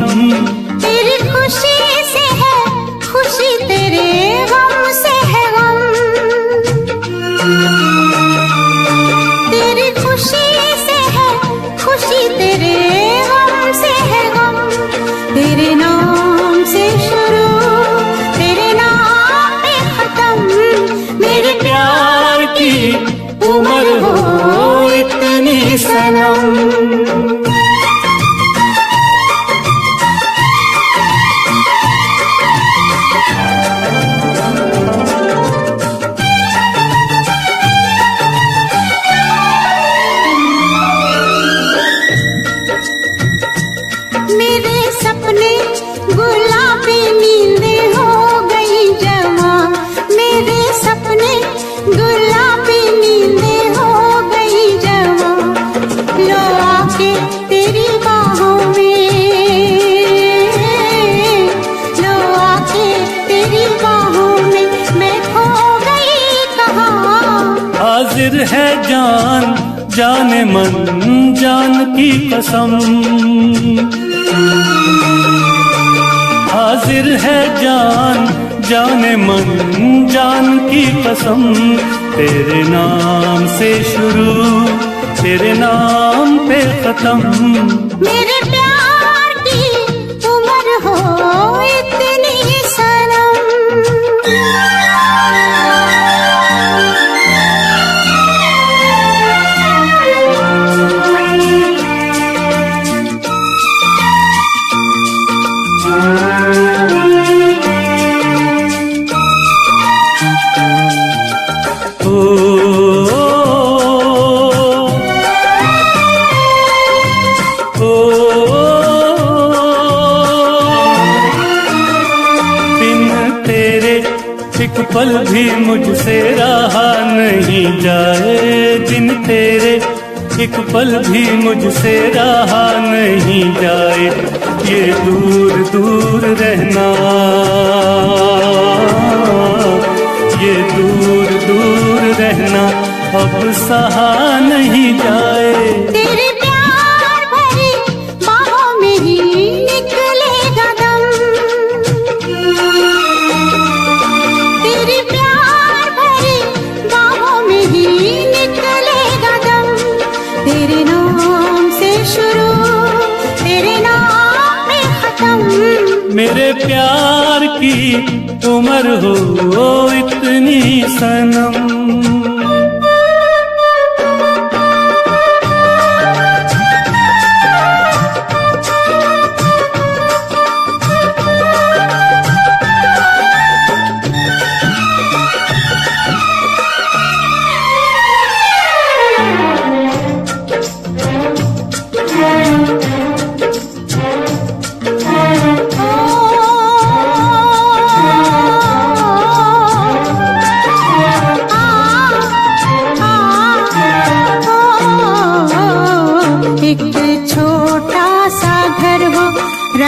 तेरी खुशी से है खुशी, तेरे गम से है गम। तेरी खुशी से है खुशी, तेरे गम से है गम। तेरे नाम से शुरू तेरे नाम पे खत्म, मेरे प्यार की उम्र हो इतनी सनम। मेरे सपने गुलाबी नींदें हो गई जमा, मेरे सपने गुलाबी नींदें हो गई जमा। लो आके तेरी बाहों में, लो आके तेरी बाहों में मैं खो गई कहाँ। हाजिर है जान जाने मन जान की कसम, हाजिर है जान जाने मन जान की कसम। तेरे नाम से शुरू तेरे नाम पे खत्म, मेरे प्यार की उम्र हो इतनी सनम। एक पल भी मुझसे रहा नहीं जाए, दिन तेरे एक पल भी मुझसे रहा नहीं जाए। ये दूर दूर रहना, ये दूर दूर रहना अब सहा नहीं जाए। तेरे प्यार भरी बाहों में ही निकलेगा दम, तेरे प्यार भरी बाहों में ही निकलेगा दम। तेरे नाम से शुरू तेरे नाम में खत्म, मेरे प्यार की उम्र हो इतनी सनम।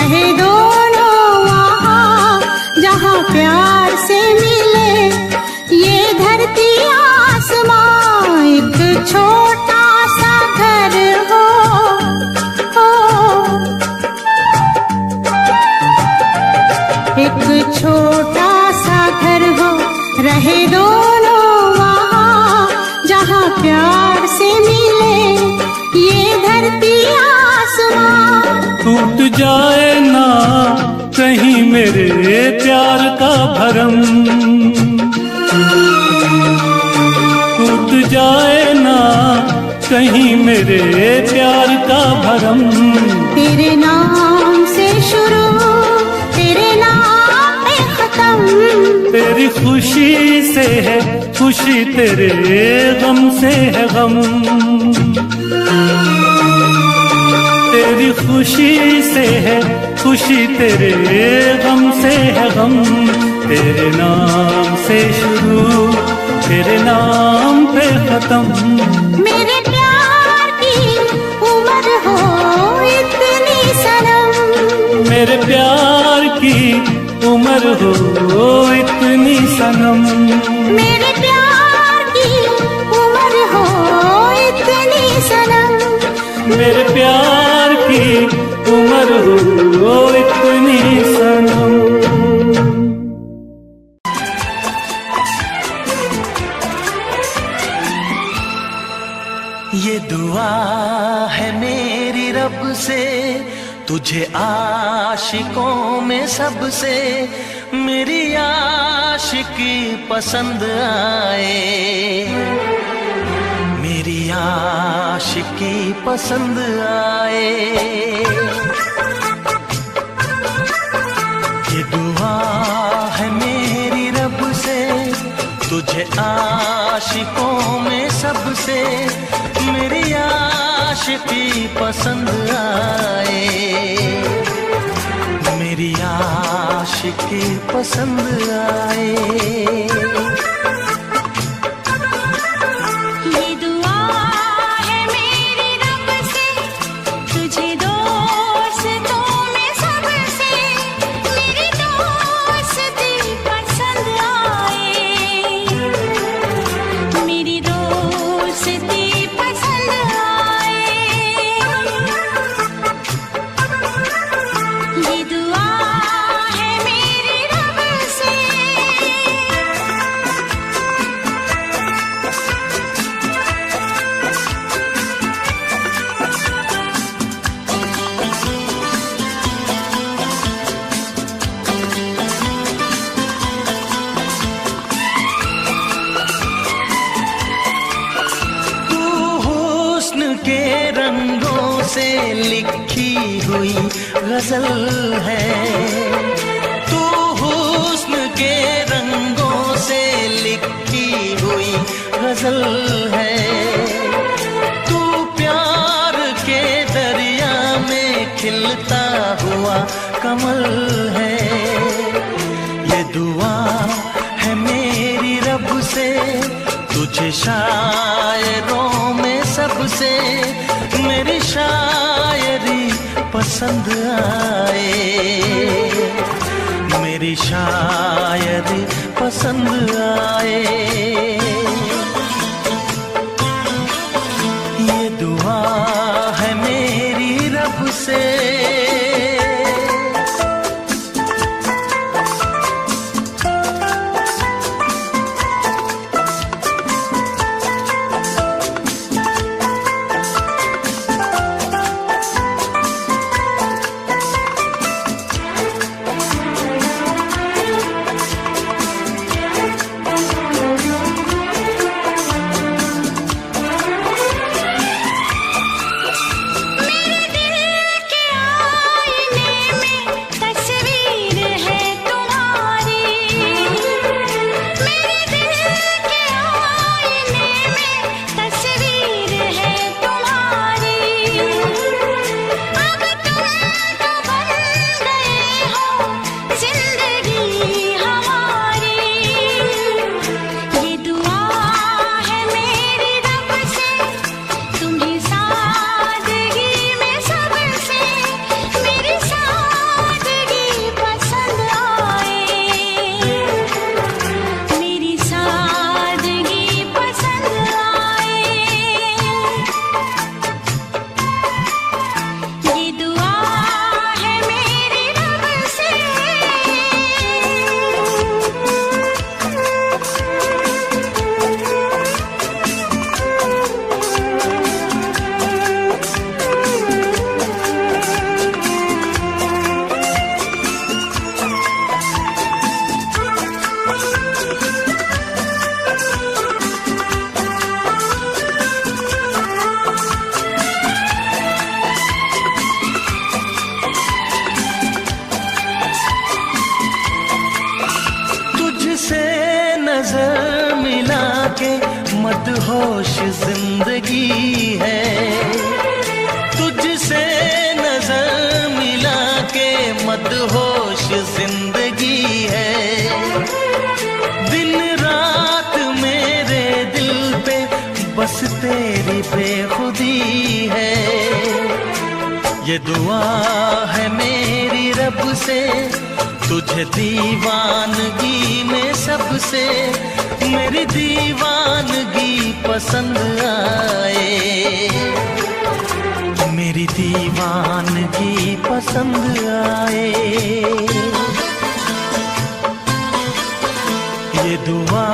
रहे दोनों वहाँ जहाँ प्यार से मिले। ये धरती आसमां एक छोटा सा घर हो, एक छोटा सा घर हो, रहे दोनों वहाँ जहाँ प्यार से मिले। ये धरती आसमां टूट जाए ना कहीं मेरे प्यार का भरम, टूट जाए ना कहीं मेरे प्यार का भरम। तेरे नाम से शुरू, तेरे नाम पे खत्म। तेरी खुशी से है खुशी, तेरे गम से है गम। तेरी खुशी से है खुशी, तेरे गम से है गम। तेरे नाम से शुरू, तेरे नाम पे खत्म। मेरे प्यार की उम्र हो इतनी सनम, मेरे प्यार की उम्र हो इतनी सनम। मेरे प्यार की उम्र हो इतनी सनम। मेरे प्यार की उम्र हो इतनी सनम। ये दुआ है मेरी रब से, तुझे आशिकों में सबसे मेरी आशिकी पसंद आए, मेरी आशिकी पसंद आए। ये दुआ है मेरी रब से, तुझे आशिकों में सबसे मेरी आशिकी पसंद आए, मेरी आशिकी पसंद आए। ये दुआ है मेरी रब से, तुझे दोस्तों में सबसे मेरी दोस्ती पसंद आए, मेरी दोस्ती पसंद आए। ये दुआ है मेरी रब से। तू हुस्न के रंगों से लिखी हुई गजल है, तू हुस्न के रंगों से लिखी हुई गजल है। तू प्यार के दरिया में खिलता हुआ कमल है। ये दुआ है मेरी रब से, तुझे शायरों में सबसे मेरी शायरी पसंद आए, मेरी शायरी पसंद आए। ये दुआ है मेरी रब से। मेरे दिल के मदहोश जिंदगी है, तुझसे नजर मिला के मदहोश जिंदगी है। दिन रात मेरे दिल पे बस तेरी बेखुदी है। ये दुआ है मेरी रब से, तुझे दीवानगी में सबसे मेरी दीवानगी पसंद आए, मेरी दीवानगी पसंद आए। ये दुआ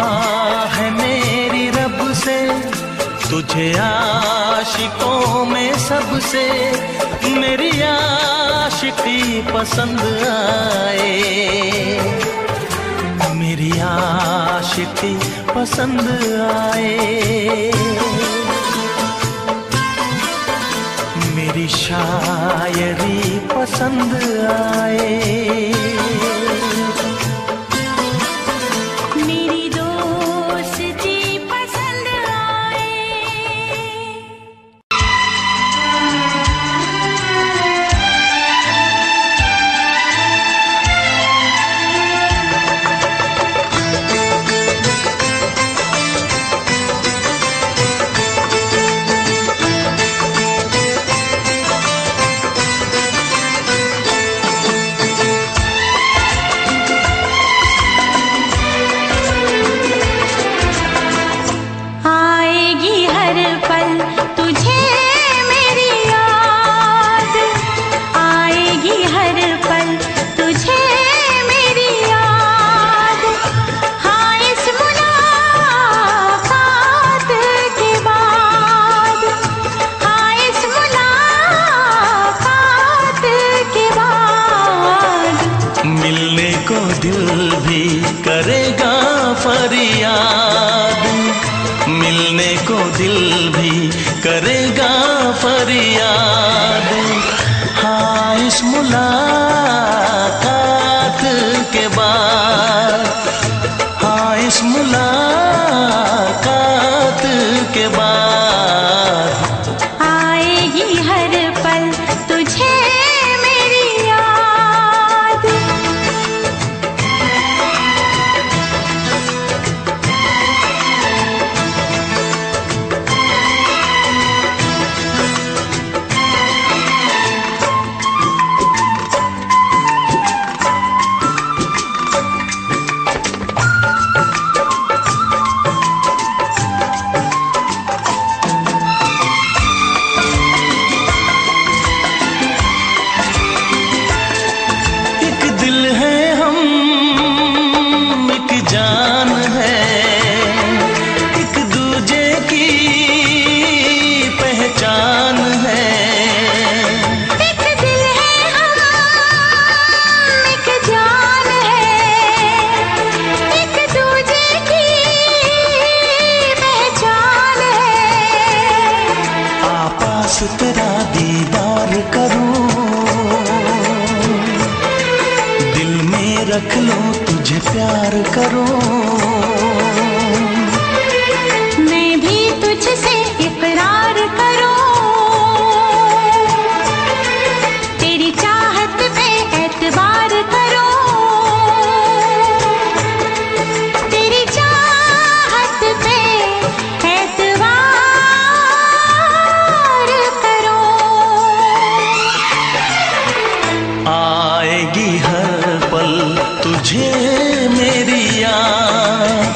है मेरी रब से, तुझे आशिकों में सबसे मेरी आशिकी पसंद आए, मेरी आशिकी पसंद आए। मेरी शायरी पसंद आए, मेरी दोस्ती पसंद आए। आएगी हर पल तुझे मेरी याद, आएगी हर पल तुझे मेरी याद। हाँ इस मुलाकात के बाद, हाँ इस मुलाकात के बाद मिलने को दिल भी करेगा फरियाद, मिलने को दिल भी करेगा फरियाद। हाँ इस मुलाकात के बाद, हाँ इस मुलाकात के बाद आएगी हर पल तुझे मेरी याद। एक दिल है हम, एक जान है, एक दूजे की पहचान है। एक दिल है हम, एक जान है, एक दूजे की पहचान है। आपास तेरा दीदार करूं, दिल में रख लो तुझे प्यार करूं। मैं भी तुझसे इकरार करूं, तेरी चाहत पे एतबार करूं, तेरी चाहत पे एतबार करूं। आएगी हर पल तुझे मेरी याद,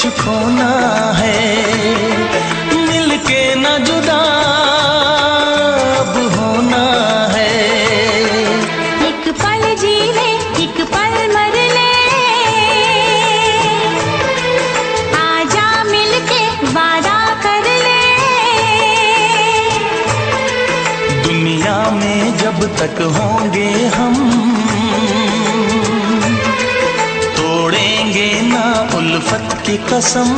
कुछ खोना है, मिलके न जुदा अब होना है। एक पल जी ले, एक पल मर ले, आजा मिलके वादा कर ले। दुनिया में जब तक होंगे हम, तोड़ेंगे ना उल्फत की कसम,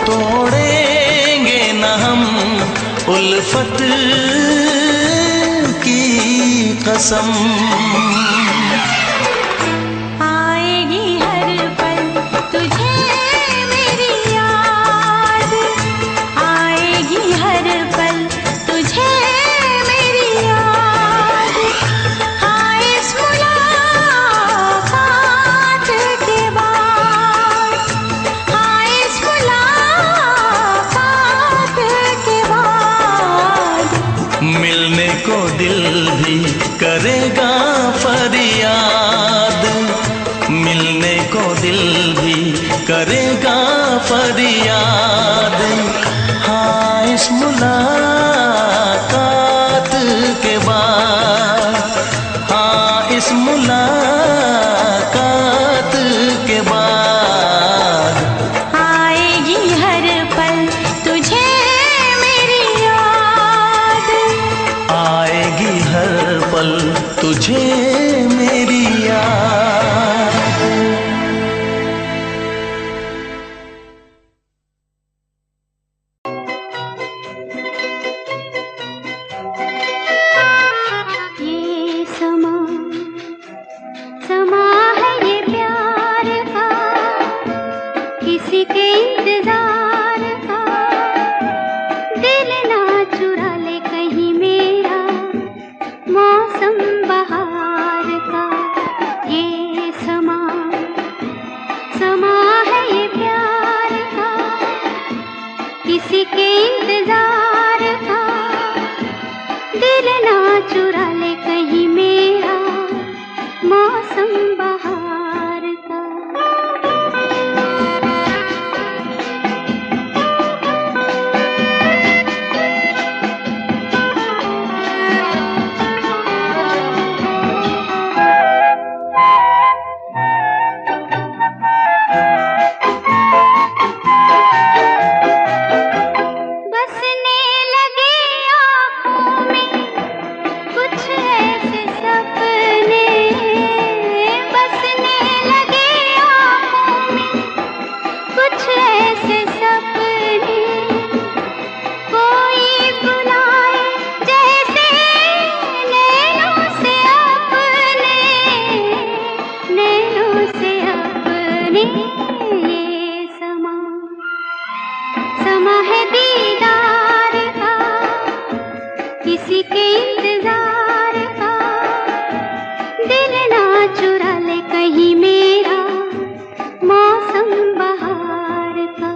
तोड़ेंगे ना हम उल्फत की कसम। आएगी हर पल तुझे मेरी याद, आएगी हर पल तुझे मेरी याद। हाँ इस मुलाकात के बाद, हाँ इस मुलाकात के बाद, मिलने को दिल भी करेगा फरियाद, मिलने को दिल भी करेगा फरियाद। हाँ इस मुलाकात के बाद, हाँ इस मुलाकात के बाद, आएगी हर पल तुझे मेरी याद। आएगी हर पल तुझे मेरी याद। ये समा समा है ये प्यार का, किसी के इंतजार का। दिल ना चुरा ले कहीं मेरा, मौसम बहार का। ये समा समा है ये प्यार का, किसी के इंतजार का। दिल ना चुरा ले कहीं मेरा, मौसम बहार का। बसने लगे आँखों में कुछ ऐसे सपने, बसने लगे आँखों में कुछ ऐसे सपने। कोई बुलाए जैसे नैनों से अपने, नैनों से अपने। ये समा समा है दीदार का, किसी के इंतजार का। दिल ना चुरा ले कहीं मेरा, मौसम बहार का।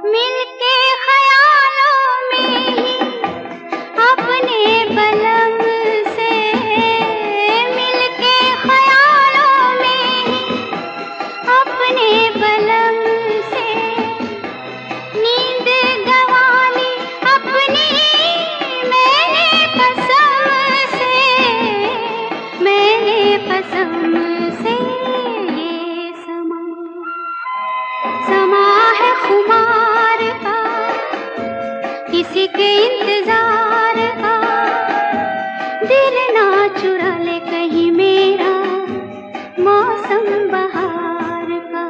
मिलके ख्यालों में ही अपने बलम से, मिलके ख्यालों में ही अपने बलम से। नींद गंवाली अपनी मैंने कसम से, मैंने कसम से। ये समा समा है खुमार का, किसी के इंतजार का। दिल ना चुरा ले कहीं मेरा, मौसम बहार का।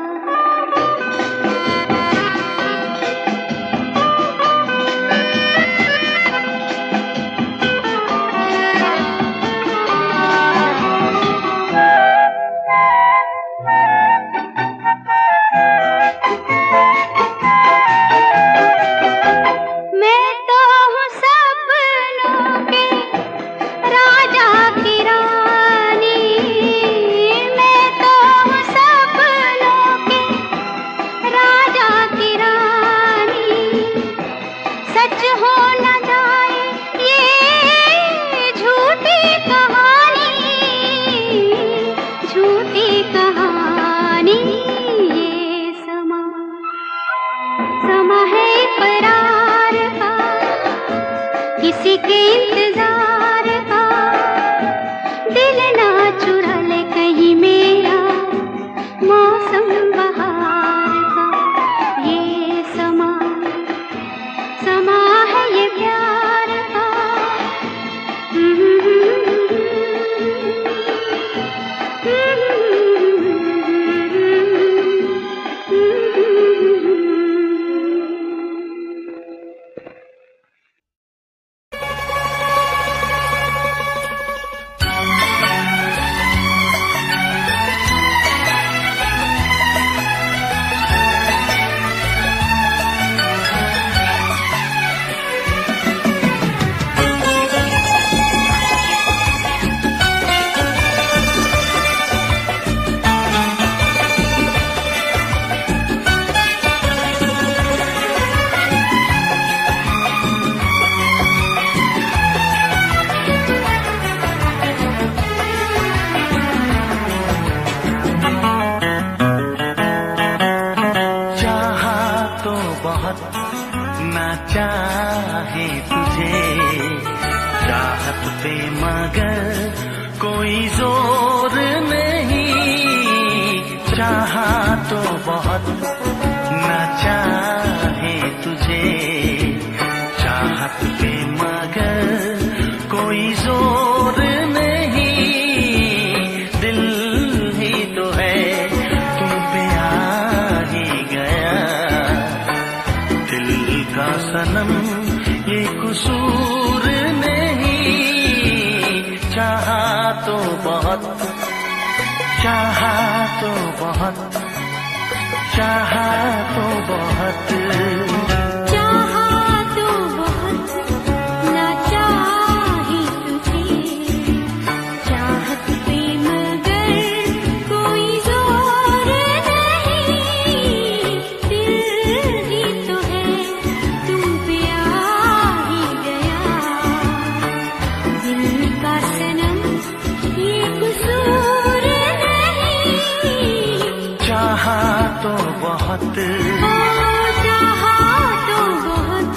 चाहे तुझे चाहत पे मगर कोई जोर नहीं, चाहा तो बहुत ना चाहे तुझे चाहत पे मगर कोई जोर नहीं, दिल ही तो है तुम पे आ ही गया, दिल का सनम ये कसूर नहीं, चाहा तो बहुत, चाहा तो बहुत, चाहा तो बहुत, चाहा तो बहुत ना चाहे तुझे चाहत पे मगर कोई जोर नहीं, दिल ही तो है तुम पे आ ही गया, दिल का सनम ये कसूर नहीं, चाहा तो बहुत, चाहा तो बहुत।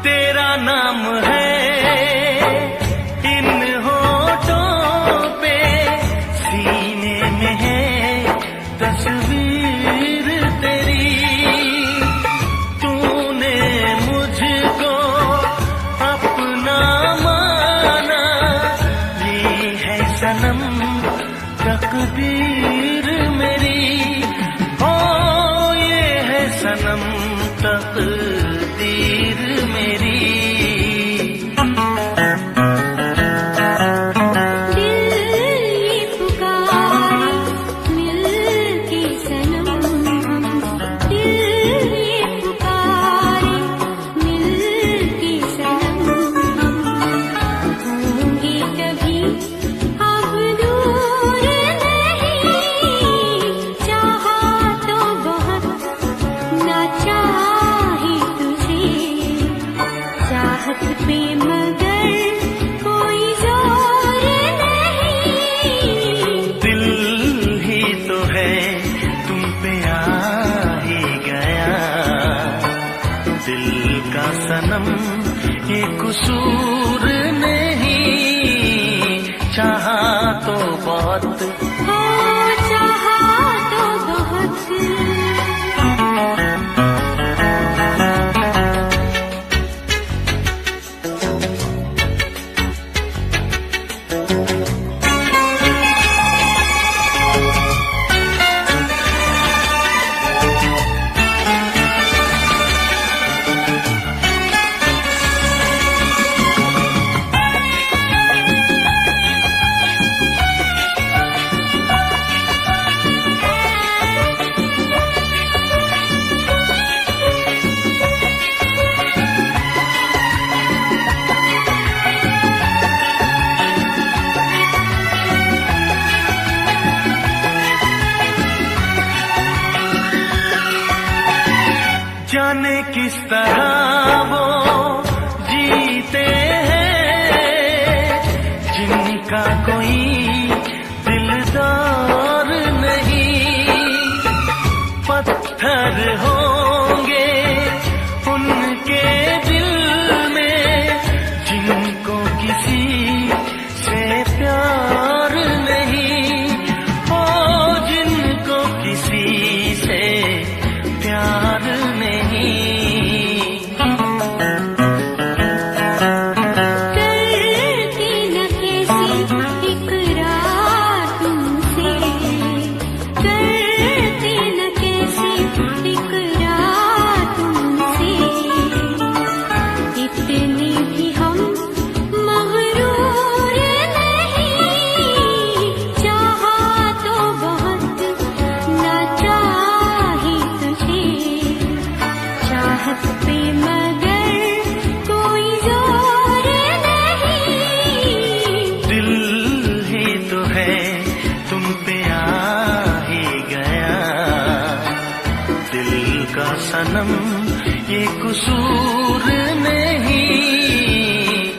तेरा नाम है इन होठों पे, सीने में है तस्वीर तेरी, तूने मुझको अपना माना, ये है सनम तकदीर मेरी, ओ ये है सनम तकदीर मेरी, दिल ये पुकारे मिल के सनम हम, दिल ये पुकारे मिल के सनम हम, होंगे कभी अब दूर नहीं, चाहा तो बहुत ना चाहे तुझे चाहत पे मगर कोई जोर नहीं, दिल ही तो है तुम पे आ ही गया, दिल का सनम ये कसूर नहीं, चाहा तो बहुत, हो चाहा तो बहुत। जाने किस तरह वो जीते हैं जिनका कोई दिलदार नहीं, पत्थर होंगे उनके दिल में जिनको किसी से प्यार नहीं, ओ जिनको किसी से प्यार नहीं, कसूर नहीं।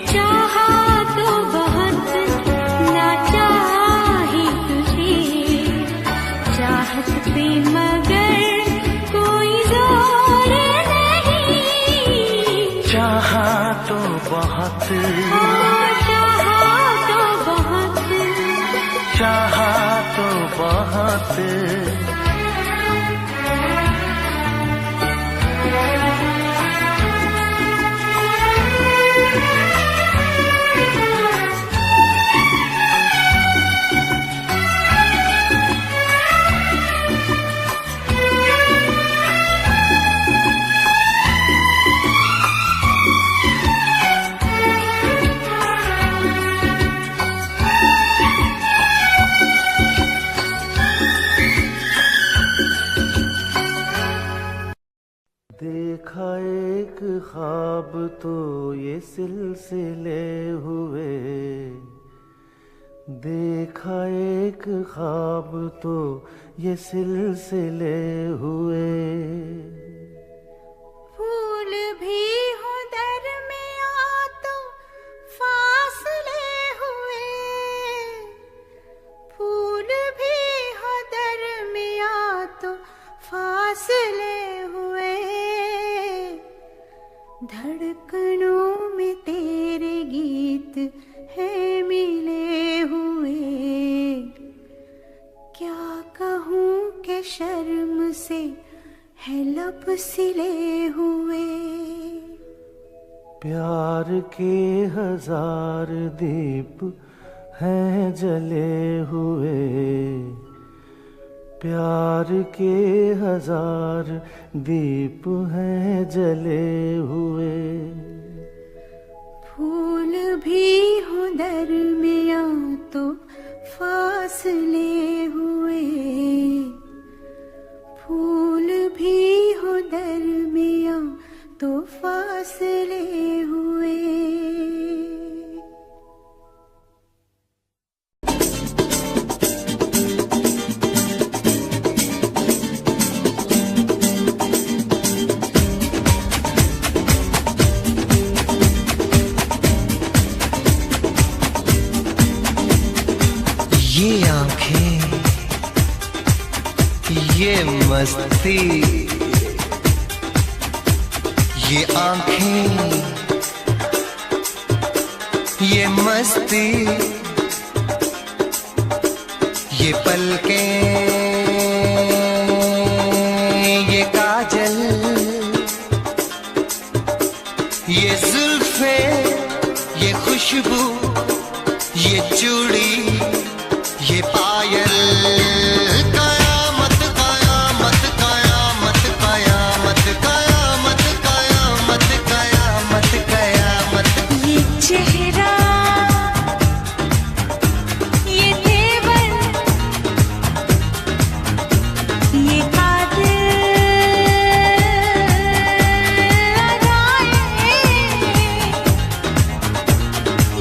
चाहा तो बहुत ना चाही तुझे, चाहत पे मगर कोई जोर नहीं। चाहा तो बहुत, चाहा तो बहुत, चाहा तो बहुत। देखा एक ख्वाब तो ये सिलसिले हुए, देखा एक ख्वाब तो ये सिलसिले हुए। फूल भी हो दरमियां तो फासले हुए, फूल भी हो दरमियां तो फासले हुए। धड़कनों में तेरे गीत है मिले हुए। क्या कहूँ कि शर्म से है लब सिले हुए। प्यार के हजार दीप हैं जले हुए, प्यार के हजार दीप हैं जले हुए। फूल भी हो दरमियां तो फासले हुए, फूल भी हो दरमियां तो फासले हुए। ये आंखें, ये मस्ती, ये आंखें, ये मस्ती, ये पलकें, ये काजल, ये जुल्फे, ये खुशबू, ये चूड़ी, ये पायल। कयामत कयामत कयामत कयामत कयामत कयामत कयामत कयामत। ये चेहरा, ये तेवर, ये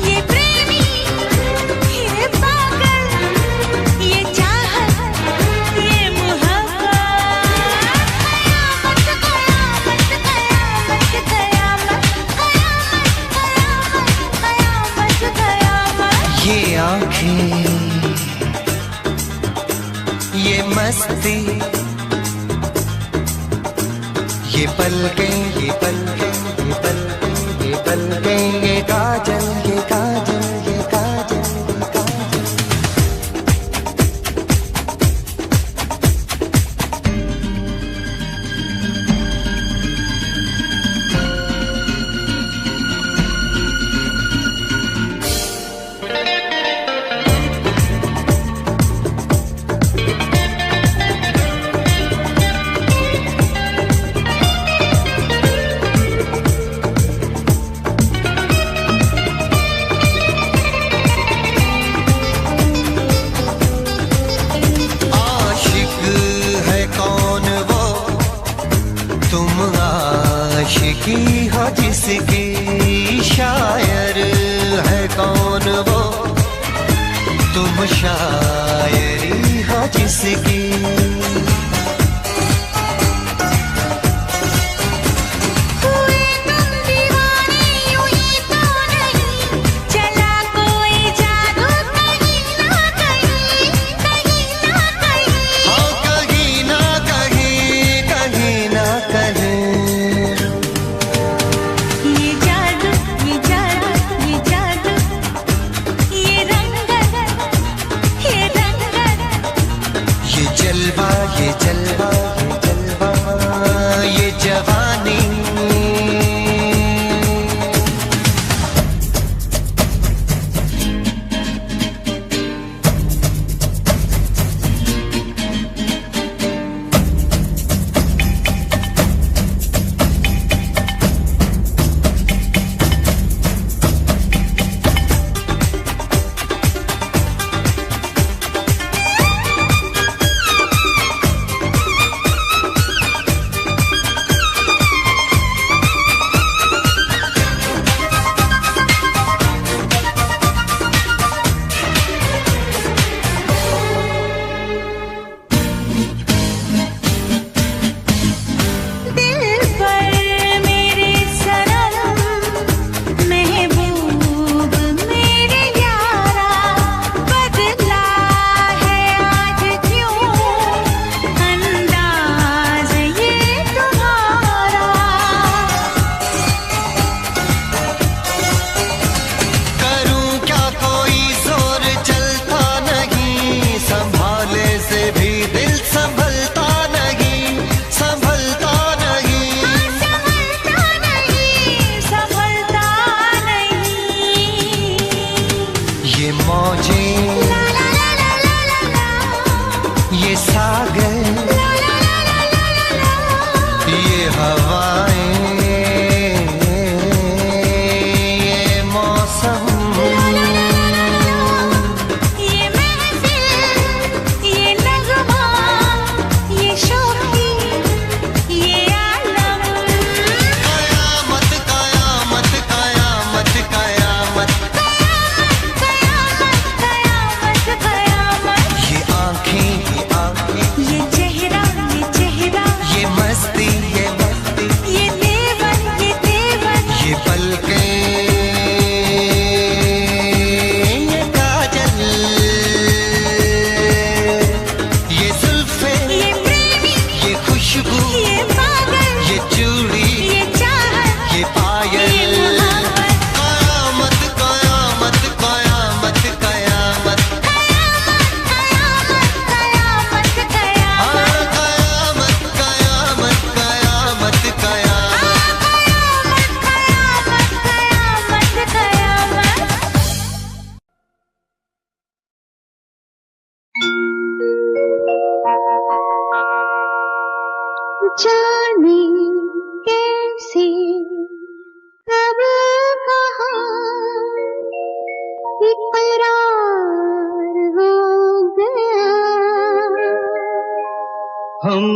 ये प्रेमी, ये पागल, ये चाहत, ये मोहब्बत। कयामत कयामत कयामत कयामत कयामत कयामत। ये आंखें, ये मस्ती, ये पलकें, ये पलकें, ये पलकें, ये पलकें, ये काजल, ये काजल, ये काजल, ये काजल। आशिक है कौन वो, तुम आशिकी हो जिसकी, शायर है कौन वो, तुम शायरी हो जिसकी। हुए जाने कैसे कब कहाँ इकरार हो गया। हम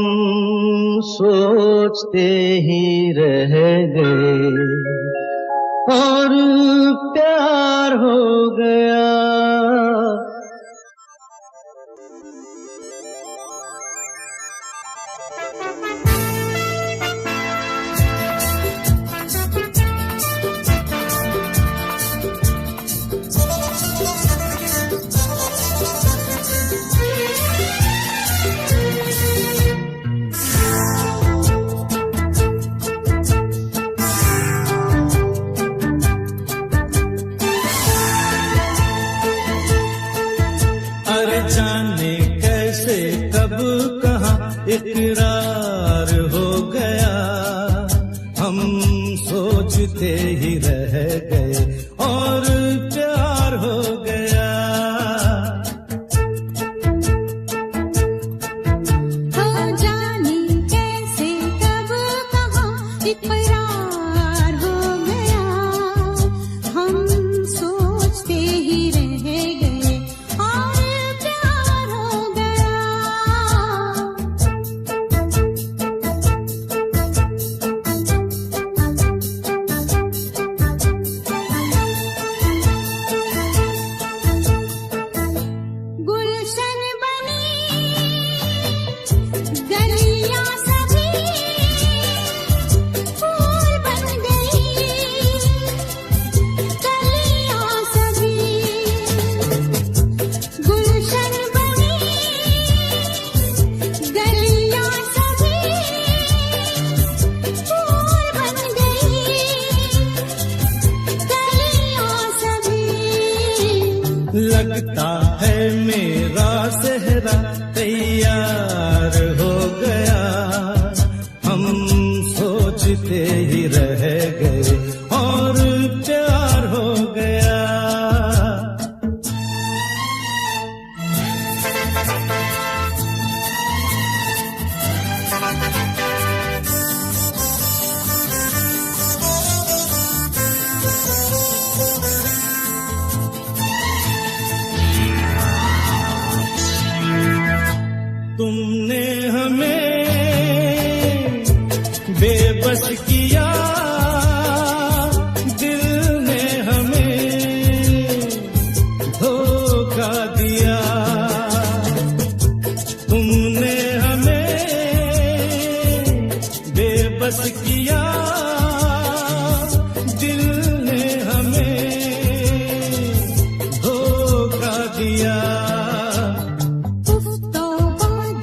सोचते ही रह गए और प्यार हो गया। जाने कैसे कब कहाँ इकरार हो गया। हम सोचते ही रह गए और प्यार हो गया। हो जाने कैसे कब कहाँ इकरार हो गया। हम सोचते ही रह गए और प्यार हो गया। गुलशन बनी गलियां सभी फूल बन गई। गलियां सभी गुलशन बनी गलियां सभी फूल बन गई। गलियां सभी लगता है मेरा सेहरा तैयार हो गया। हम सोचते ही रह गए और प्यार हो गया। तुमने हमें बेबस किया, दिल ने हमें धोखा दिया। तुमने हमें बेबस किया, दिल ने हमें धोखा दिया।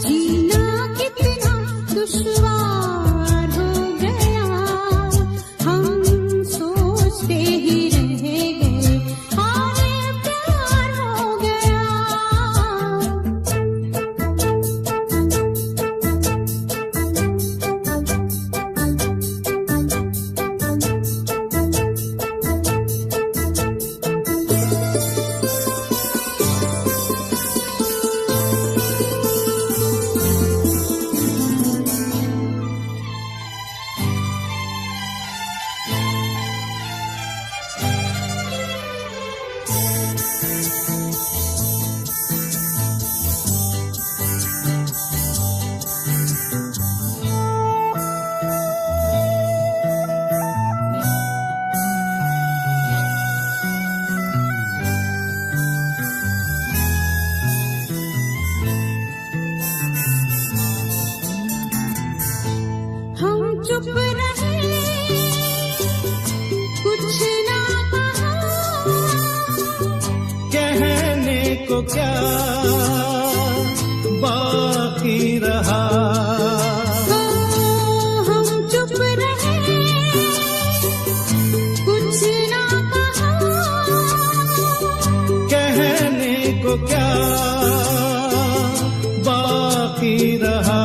जीना कितना दुश्वार हो गया। हम सोचते ही रह गए और प्यार हो गया। हम चुप रहे, कुछ ना कहा। कहने को क्या बाकी रहा। हम चुप रहे, कुछ ना कहा। कहने को क्या बाकी रहा।